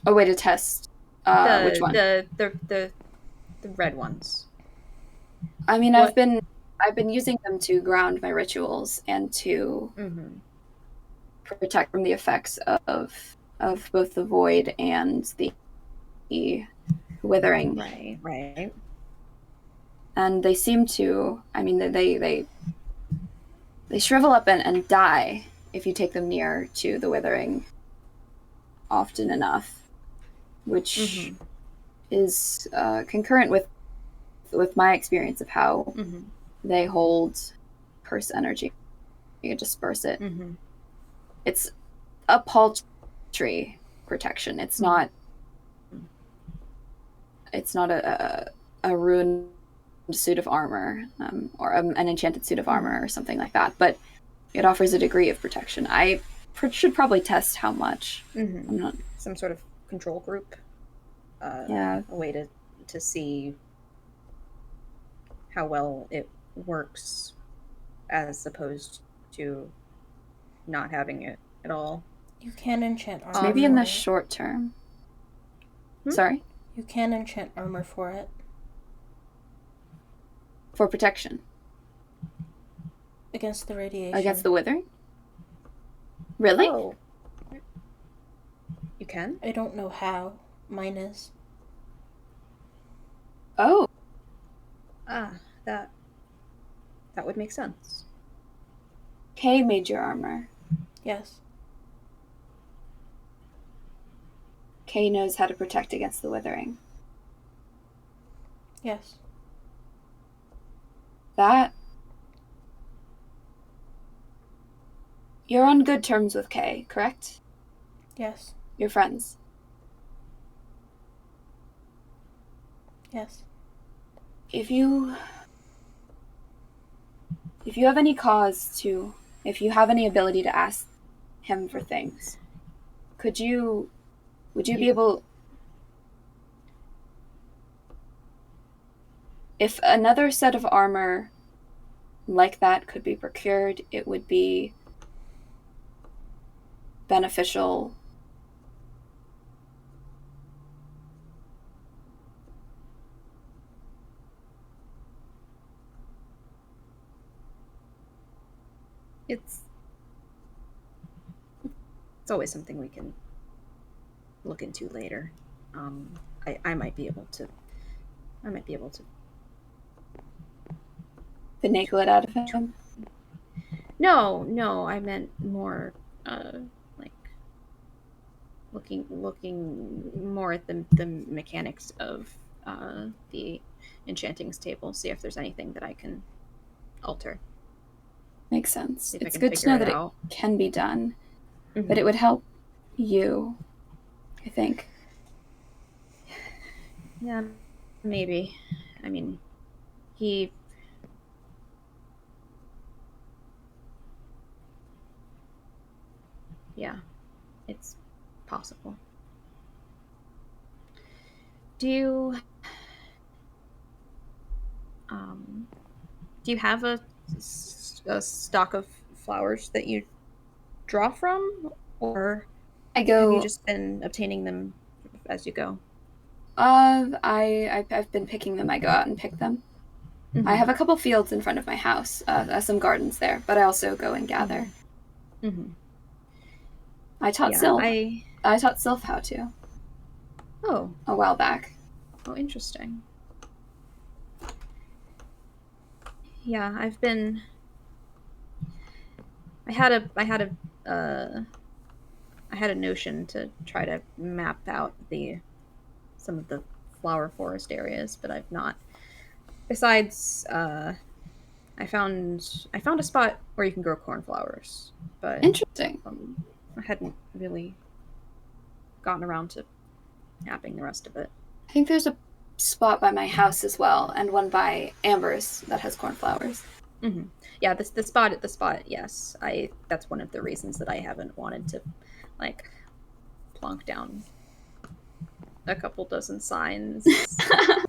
A way to test which one? The red ones. I mean, What- I've been using them to ground my rituals and to protect from the effects of both the void and the withering. Right. And they seem to, I mean, they shrivel up and die if you take them near to the withering often enough, which is concurrent with my experience of how they hold curse energy. You can disperse it. It's a paltry protection. It's not a ruined suit of armor or an enchanted suit of armor or something like that, but it offers a degree of protection. I should probably test how much. I'm not some sort of control group. Yeah. A way to see how well it works as opposed to not having it at all. You can enchant armor. Maybe in for the it. short term. Sorry? You can enchant armor for it. For protection. Against the radiation. Against the withering? Really? Oh. You can? I don't know how. Mine is. Oh. Ah, that would make sense. Kay made your armor. Yes. Kay knows how to protect against the withering. Yes. That... You're on good terms with Kay, correct? Yes. You're friends. Yes. If you have any cause to, if you have any ability to ask him for things, would you be able, if another set of armor like that could be procured, it would be beneficial. It's always something we can look into later. I might be able to Finagle it out of him. No, I meant more like looking more at the mechanics of the enchanting's table, see if there's anything that I can alter. Makes sense. See if I It's can good to figure know it that out. it can be done, but it would help you, I think. Yeah, maybe. I mean, yeah, it's possible. Do you have a stock of flowers that you draw from, or I go. have you just been obtaining them as you go? I've been picking them. I go out and pick them. I have a couple fields in front of my house, some gardens there, but I also go and gather. I taught Sylph. I taught Sylph how to. Oh, a while back. Oh, interesting. Yeah, I've been. I had a notion to try to map out some of the flower forest areas, but I've not. Besides, I found a spot where you can grow cornflowers, but Interesting. I hadn't really gotten around to mapping the rest of it. I think there's a spot by my house as well, and one by Amber's that has cornflowers. Yeah, the spot. Yes, that's one of the reasons that I haven't wanted to, like, plonk down a couple dozen signs,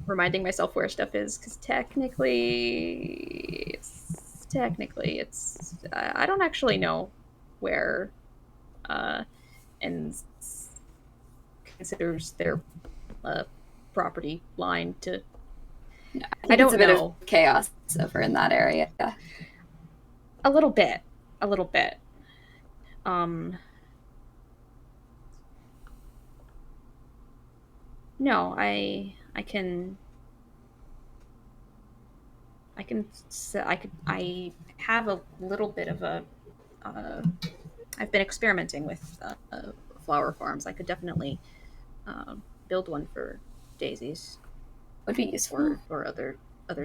reminding myself where stuff is, because technically, it's I don't actually know where, and considers their property line to I I think it's don't a bit know. of chaos over in that area. A little bit. A little bit. No, I have a little bit of a I've been experimenting with flower farms. I could definitely build one for daisies Would be useful. or other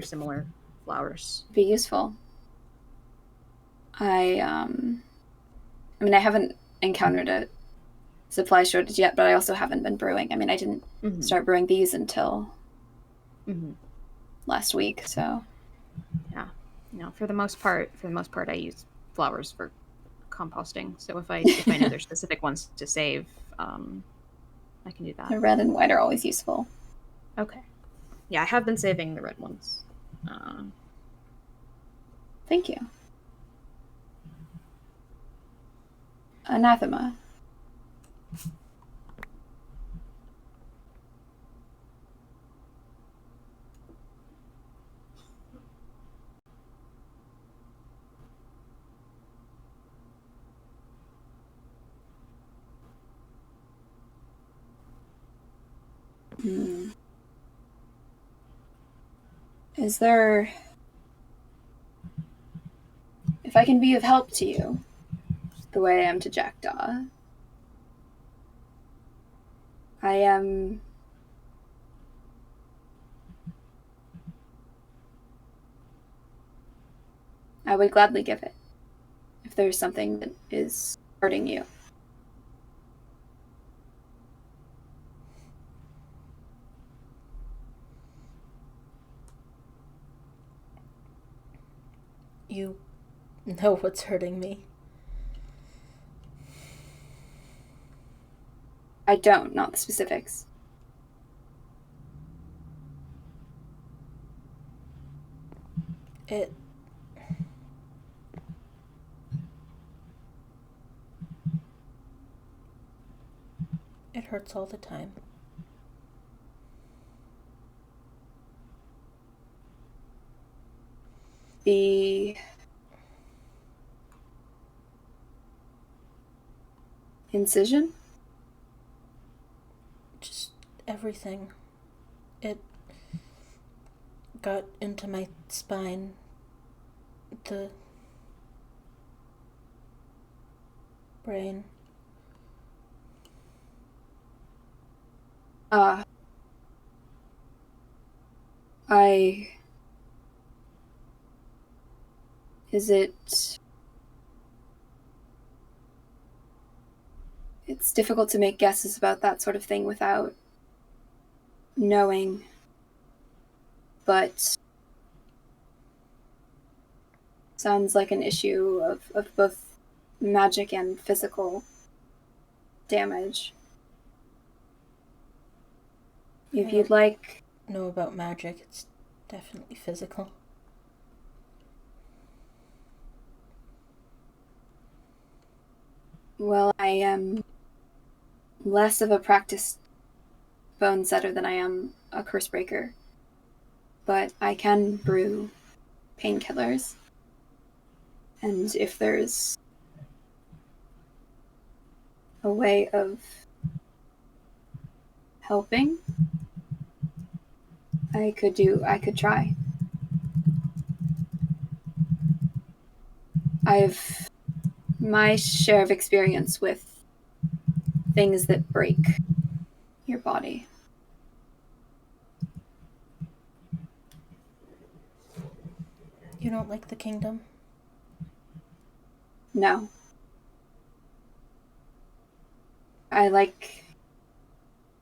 similar flowers. Be useful. I mean, I haven't encountered a supply shortage yet, but I also haven't been brewing. I mean, I didn't start brewing these until last week, so Yeah. No, for the most part, I use flowers for composting. So if I know there's specific ones to save, I can do the that. red and white are always useful. Okay. Yeah, I have been saving the red ones. Thank you. Anathema. Is there... If I can be of help to you, the way I am to Jackdaw, I am... I would gladly give it, if there's something that is hurting you. You know what's hurting me. I don't, not the specifics. It hurts all the time. The incision? Just everything. It got into my spine. The brain. Is it... It's difficult to make guesses about that sort of thing without knowing, but sounds like an issue of both magic and physical damage. If you'd like... Know about magic, it's definitely physical. Well, I am less of a practiced bone setter than I am a curse breaker, but I can brew painkillers. And if there's a way of helping, I could try. I've my share of experience with things that break your body. You don't like the kingdom? No. I like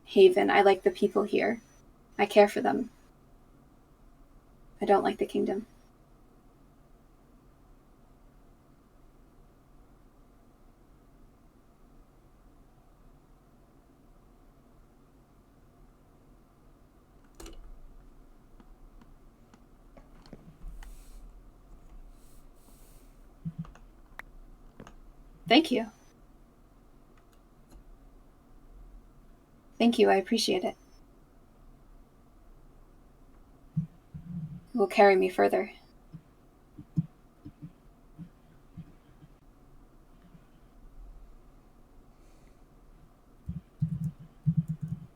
Haven. I like the people here. I care for them. I don't like the kingdom. Thank you. Thank you, I appreciate it. will carry me further.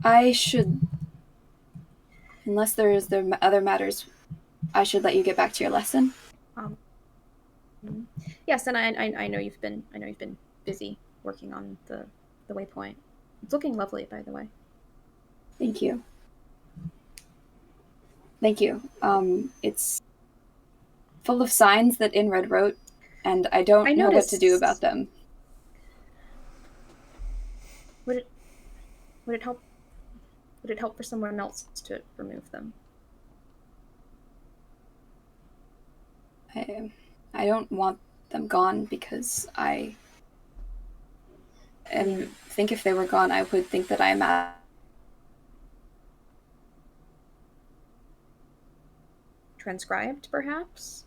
I should, unless there's other matters, I should let you get back to your lesson. Yes, and I know you've been busy working on the waypoint. It's looking lovely, by the way. Thank you. Thank you. It's full of signs that Inred wrote, and I don't know what to do about them. Would it help? Would it help for someone else to remove them? I don't want them gone because I think if they were gone, I would think that I am at. Transcribed, perhaps?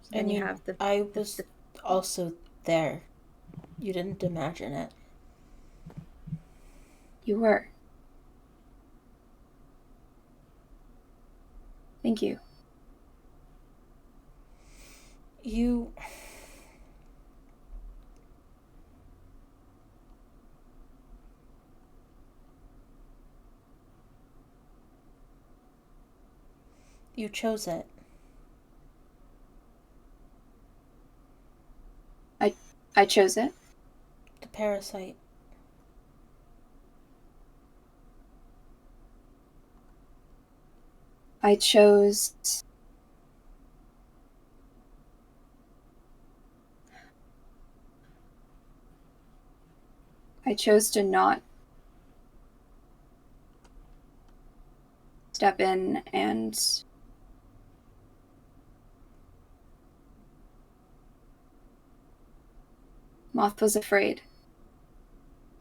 So I then mean, you have I was also there. You didn't imagine it. You were. Thank you. You chose it. I chose it. The parasite. I chose to not step in and Moth was afraid.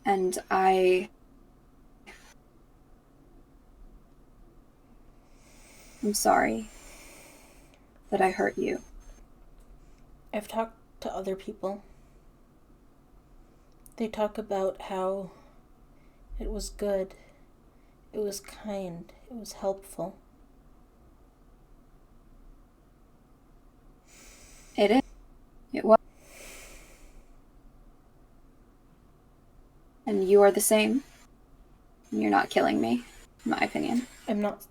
And I'm sorry that I hurt you. I've talked to other people. They talk about how it was good, it was kind, it was helpful. It is. It was. And you are the same. And you're not killing me, in my opinion. I'm not.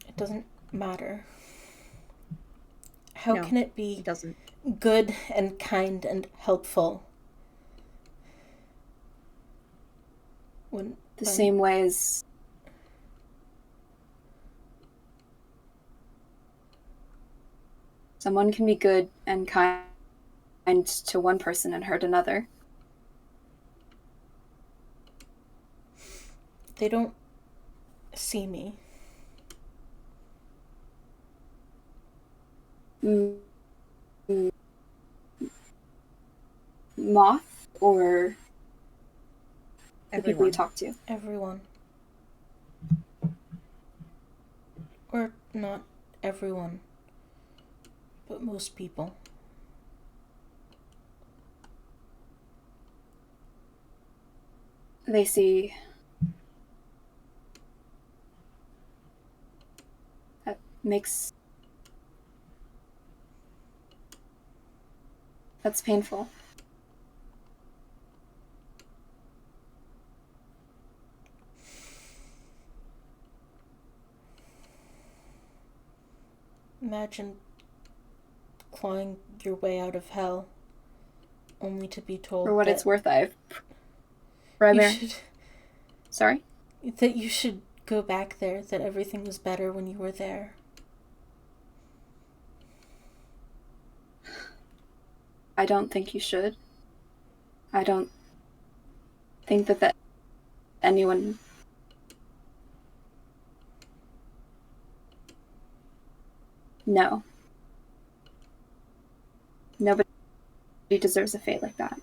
It doesn't matter. How can it be good and kind and helpful when the same way as someone can be good and kind to one person and hurt another? They don't see me. Moth or the people you Everyone. talk to? Everyone. Or not everyone, but most people. They see that makes that's painful. Imagine clawing your way out of hell, only to be told For what that it's worth, I've Sorry? That you should go back there, that everything was better when you were there. I don't think you should. I don't think that anyone... No. Nobody deserves a fate like that.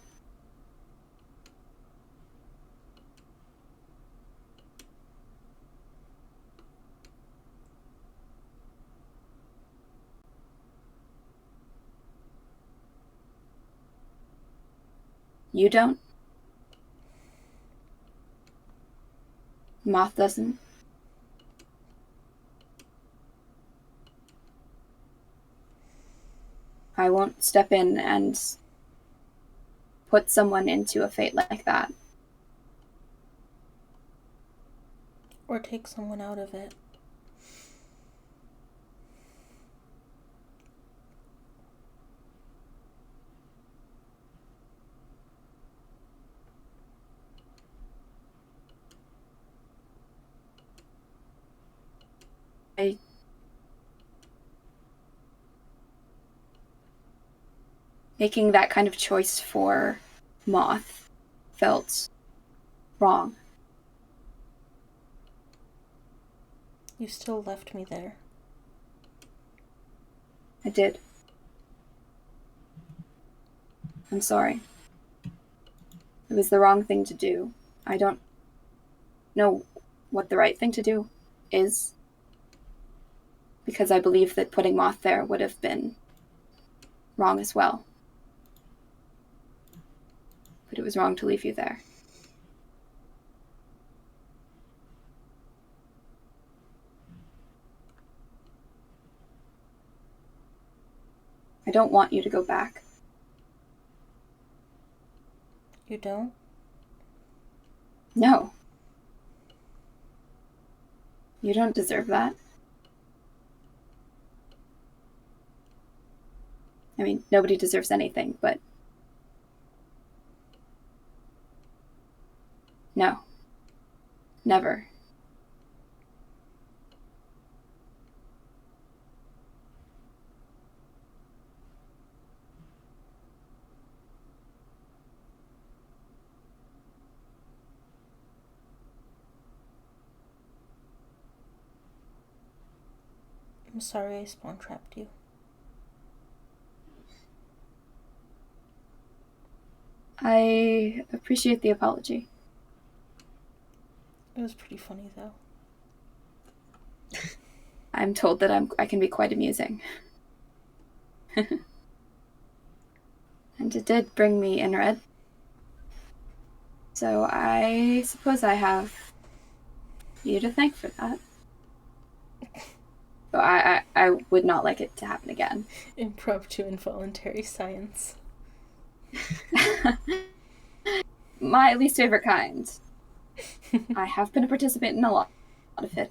You don't? Moth doesn't. I won't step in and put someone into a fate like that. Or take someone out of it. Making that kind of choice for Moth felt wrong. You still left me there. I did. I'm sorry. It was the wrong thing to do. I don't know what the right thing to do is, because I believe that putting Moth there would have been wrong as well. But it was wrong to leave you there. I don't want you to go back. You don't? No. You don't deserve that. I mean, nobody deserves anything, but no. Never. I'm sorry I spawn trapped you. I appreciate the apology. It was pretty funny though. I'm told that I can be quite amusing. And it did bring me in red. So I suppose I have you to thank for that. But I would not like it to happen again. Impromptu involuntary science. My least favorite kind. I have been a participant in a lot of it.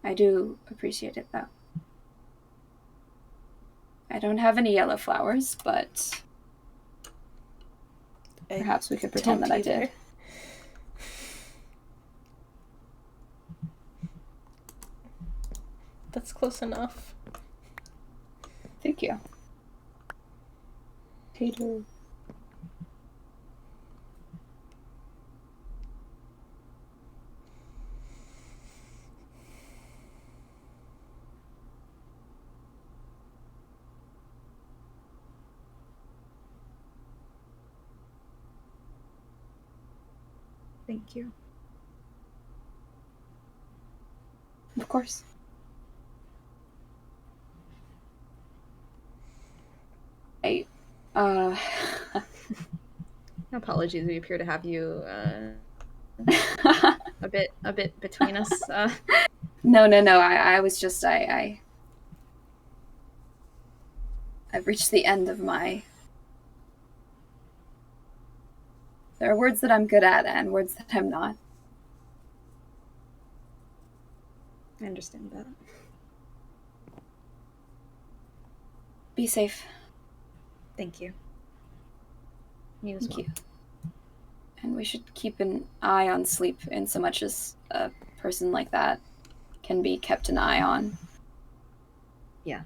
I do appreciate it, though. I don't have any yellow flowers, but perhaps we could pretend that I did. That's close enough. Thank you. Peter. Thank you. Of course. Apologies, we appear to have you a bit between us. No. I was just I've reached the end of my. There are words that I'm good at and words that I'm not. I understand that. Be safe. Thank you. You as Thank well. you. And we should keep an eye on sleep in so much as a person like that can be kept an eye on. Yeah.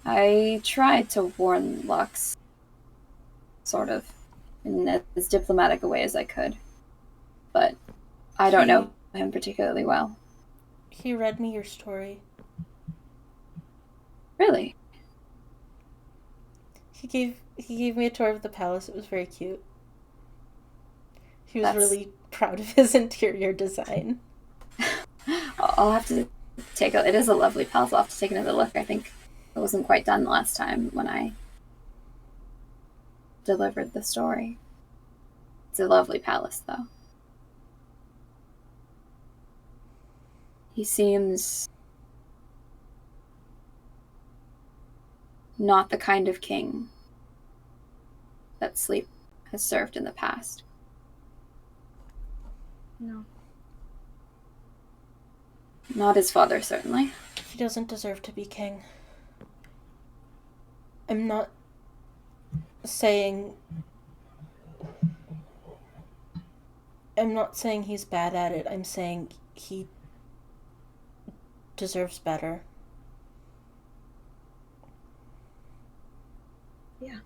I tried to warn Lux, sort of, in as diplomatic a way as I could. But I don't know him particularly well. He read me your story. Really? He gave me a tour of the palace. It was very cute. He was really proud of his interior design. I'll have to take a... It is a lovely palace. I'll have to take another look. I think it wasn't quite done the last time when I delivered the story. It's a lovely palace, though. He seems not the kind of king that Sleep has served in the past. No. Not his father, certainly. He doesn't deserve to be king. I'm not saying he's bad at it. I'm saying he deserves better. Yeah.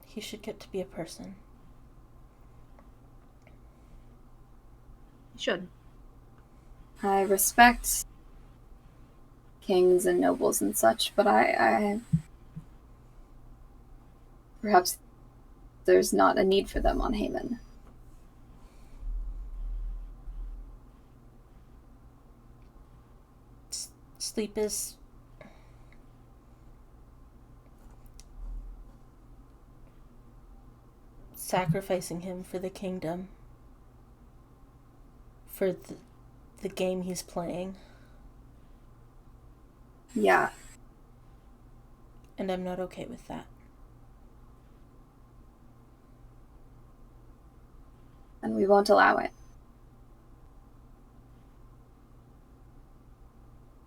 He should get to be a person. You should. I respect kings and nobles and such, but I perhaps there's not a need for them on Haven. Sleep is sacrificing him for the kingdom, for the game he's playing. Yeah. And I'm not okay with that. And we won't allow it.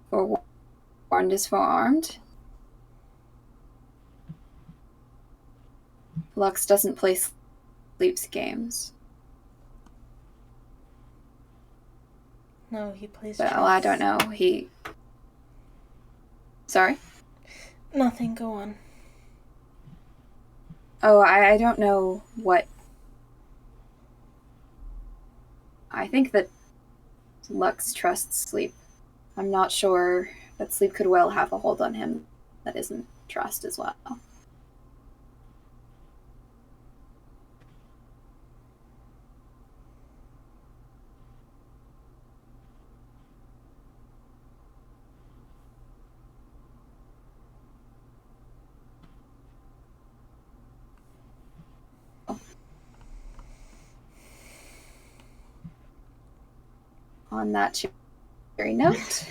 Forewarned is forearmed. Lux doesn't play Sleep's games. No, he plays But chess. I don't know. Sorry? Nothing, go on. Oh, I don't know what... I think that Lux trusts Sleep. I'm not sure that Sleep could well have a hold on him that isn't trust as well. On that cheery note,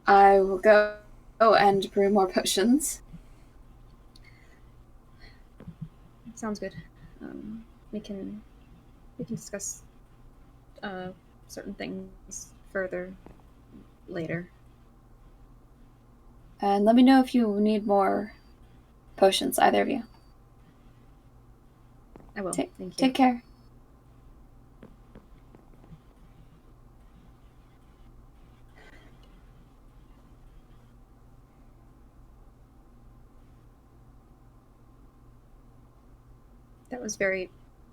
I will go and brew more potions. Sounds good. We can discuss certain things further later. And let me know if you need more potions, either of you. I will. Thank you. Take care.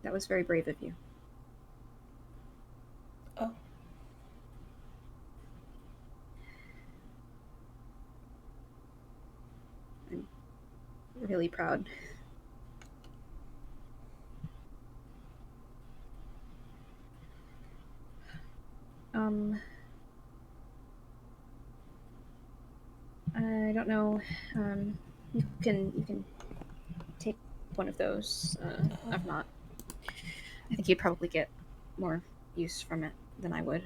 That was very brave of you. Oh. I'm really proud. I don't know. You can take one of those. If not, I think you'd probably get more use from it than I would.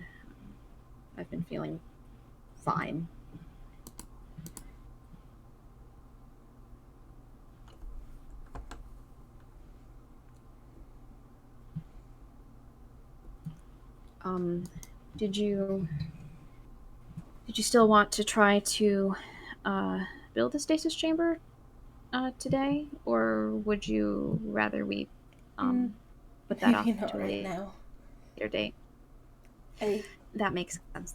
I've been feeling fine. Did you still want to try to build a stasis chamber today, or would you rather we put that off Maybe not to a right now. later date? That makes sense.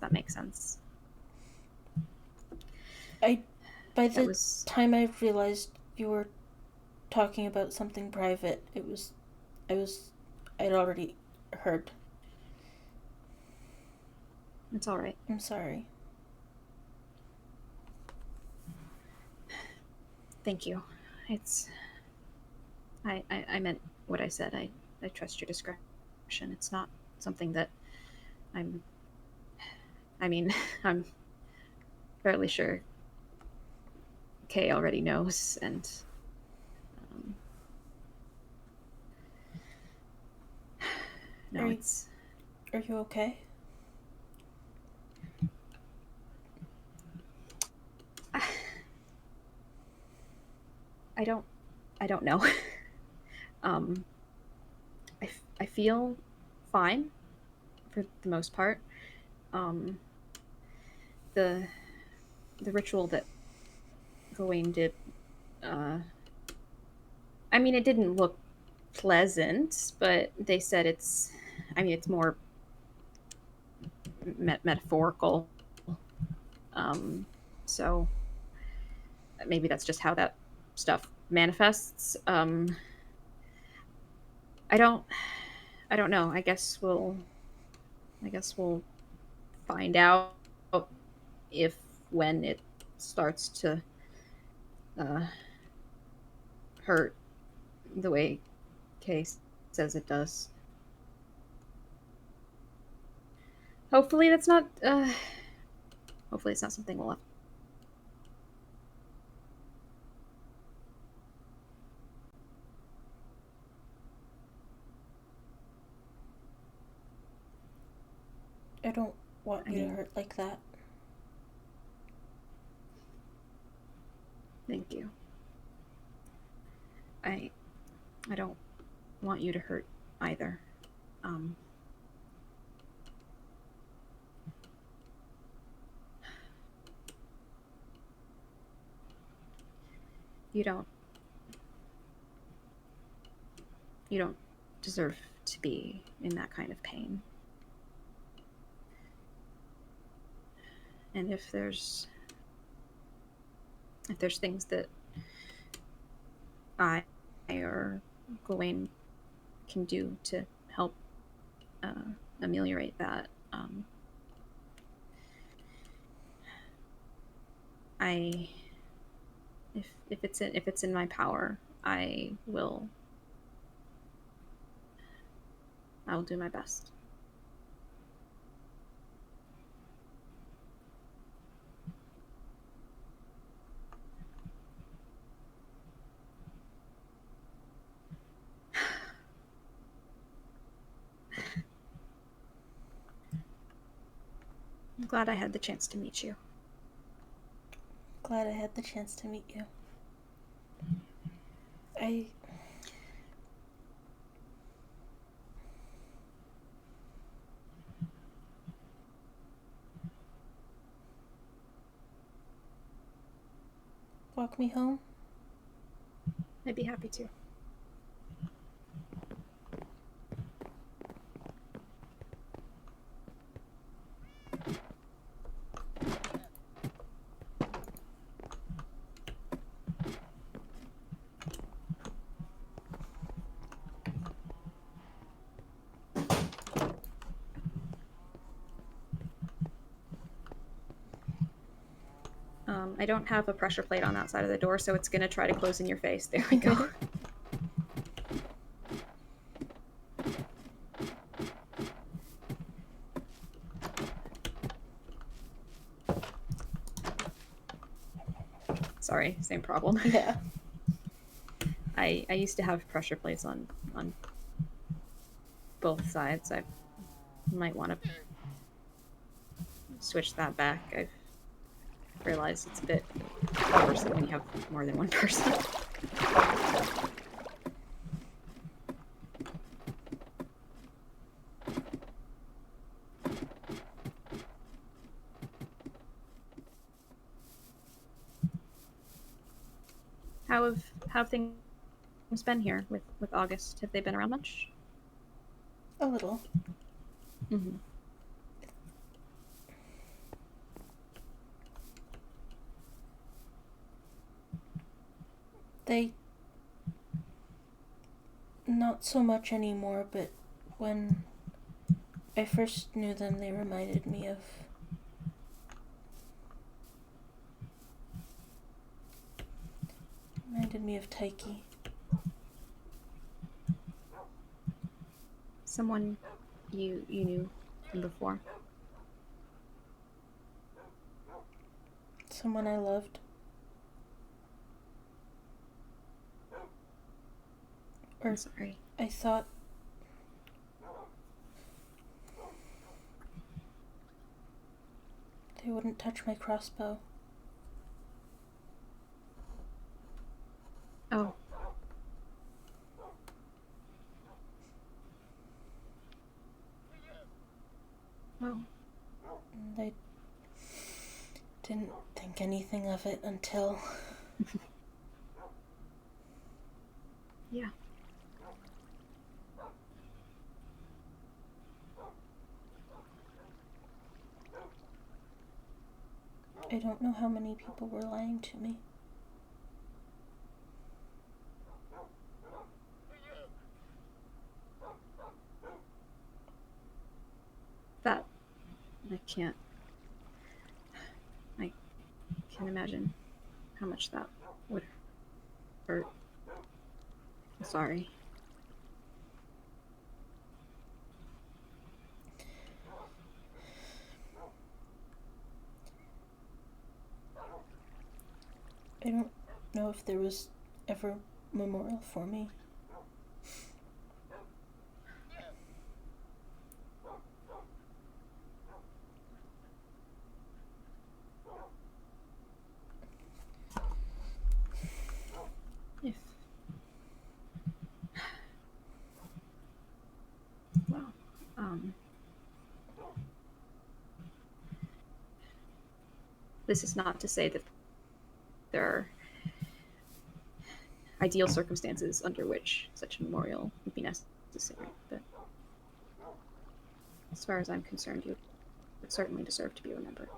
By the time I realized you were talking about something private, I'd already heard. It's all right. I'm sorry. Thank you. I meant what I said. I trust your discretion. It's not something that I'm fairly sure Kay already knows, and no, Are you- it's Are you okay? I don't know. I feel fine for the most part. Um, the ritual that Gawain did, I mean, it didn't look pleasant, but they said it's, I mean, it's more metaphorical. So maybe that's just how that stuff manifests. I don't know. I guess we'll find out if when it starts to hurt the way Kay says it does. Hopefully that's not hopefully it's not something we'll have. I don't want I you to mean- hurt like that. Thank you. I don't want you to hurt either. You don't deserve to be in that kind of pain. And if there's things that I or Gawain can do to help ameliorate that, I if it's in my power, I will do my best. I'm glad I had the chance to meet you. Glad I had the chance to meet you. I... Walk me home? I'd be happy to. I don't have a pressure plate on that side of the door, so it's gonna try to close in your face. There we go. Sorry, same problem. Yeah. I used to have pressure plates on both sides. I might want to switch that back. I've realized it's a bit cumbersome when you have more than one person. How have things been here with August? Have they been around much? A little. Mm-hmm. They... Not so much anymore, but when I first knew them, they reminded me of... Taiki. Someone you knew from before? Someone I loved. Or I'm sorry. I thought they wouldn't touch my crossbow. Oh. Oh. And I didn't think anything of it until... Yeah. I don't know how many people were lying to me. That I can't imagine how much that would hurt. I'm sorry. I don't know if there was ever a memorial for me. If well, this is not to say that there are ideal circumstances under which such a memorial would be necessary, but as far as I'm concerned, you would certainly deserve to be remembered.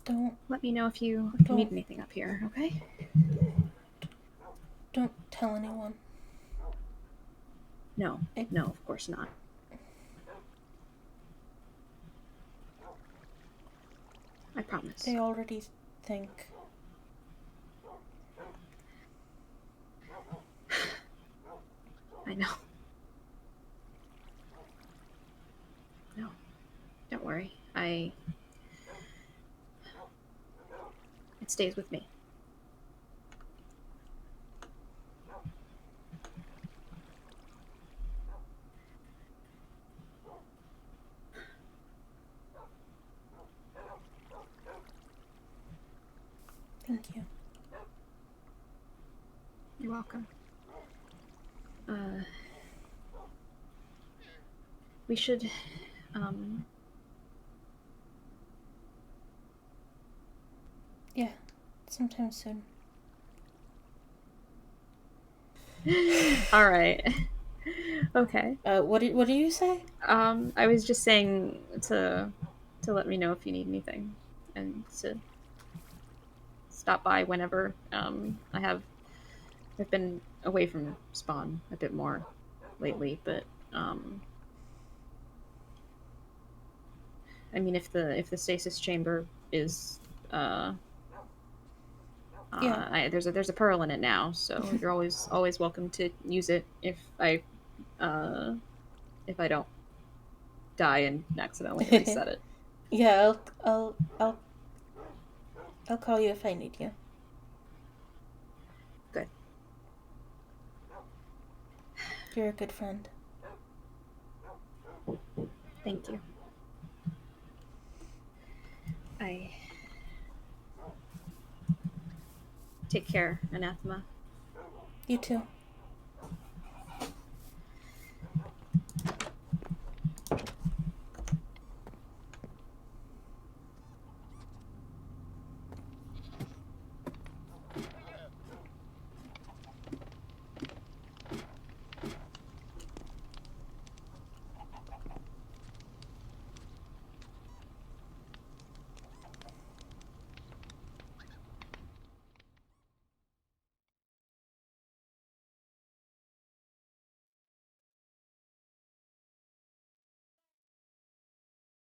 Don't Let me know if you need anything up here, okay? don't tell anyone. No, no, of course not. I promise. They already think. I know. No, don't worry. It stays with me. Thank you. You're welcome. We should, Yeah, sometime soon. All right. Okay. What do you say? I was just saying to let me know if you need anything, and to stop by whenever. I've been away from Spawn a bit more lately, but I mean, if the stasis chamber is there's a pearl in it now, so you're always welcome to use it if I don't die and accidentally reset it. Yeah, I'll call you if I need you. Good. You're a good friend. Thank you. I take care, Anathema. You too.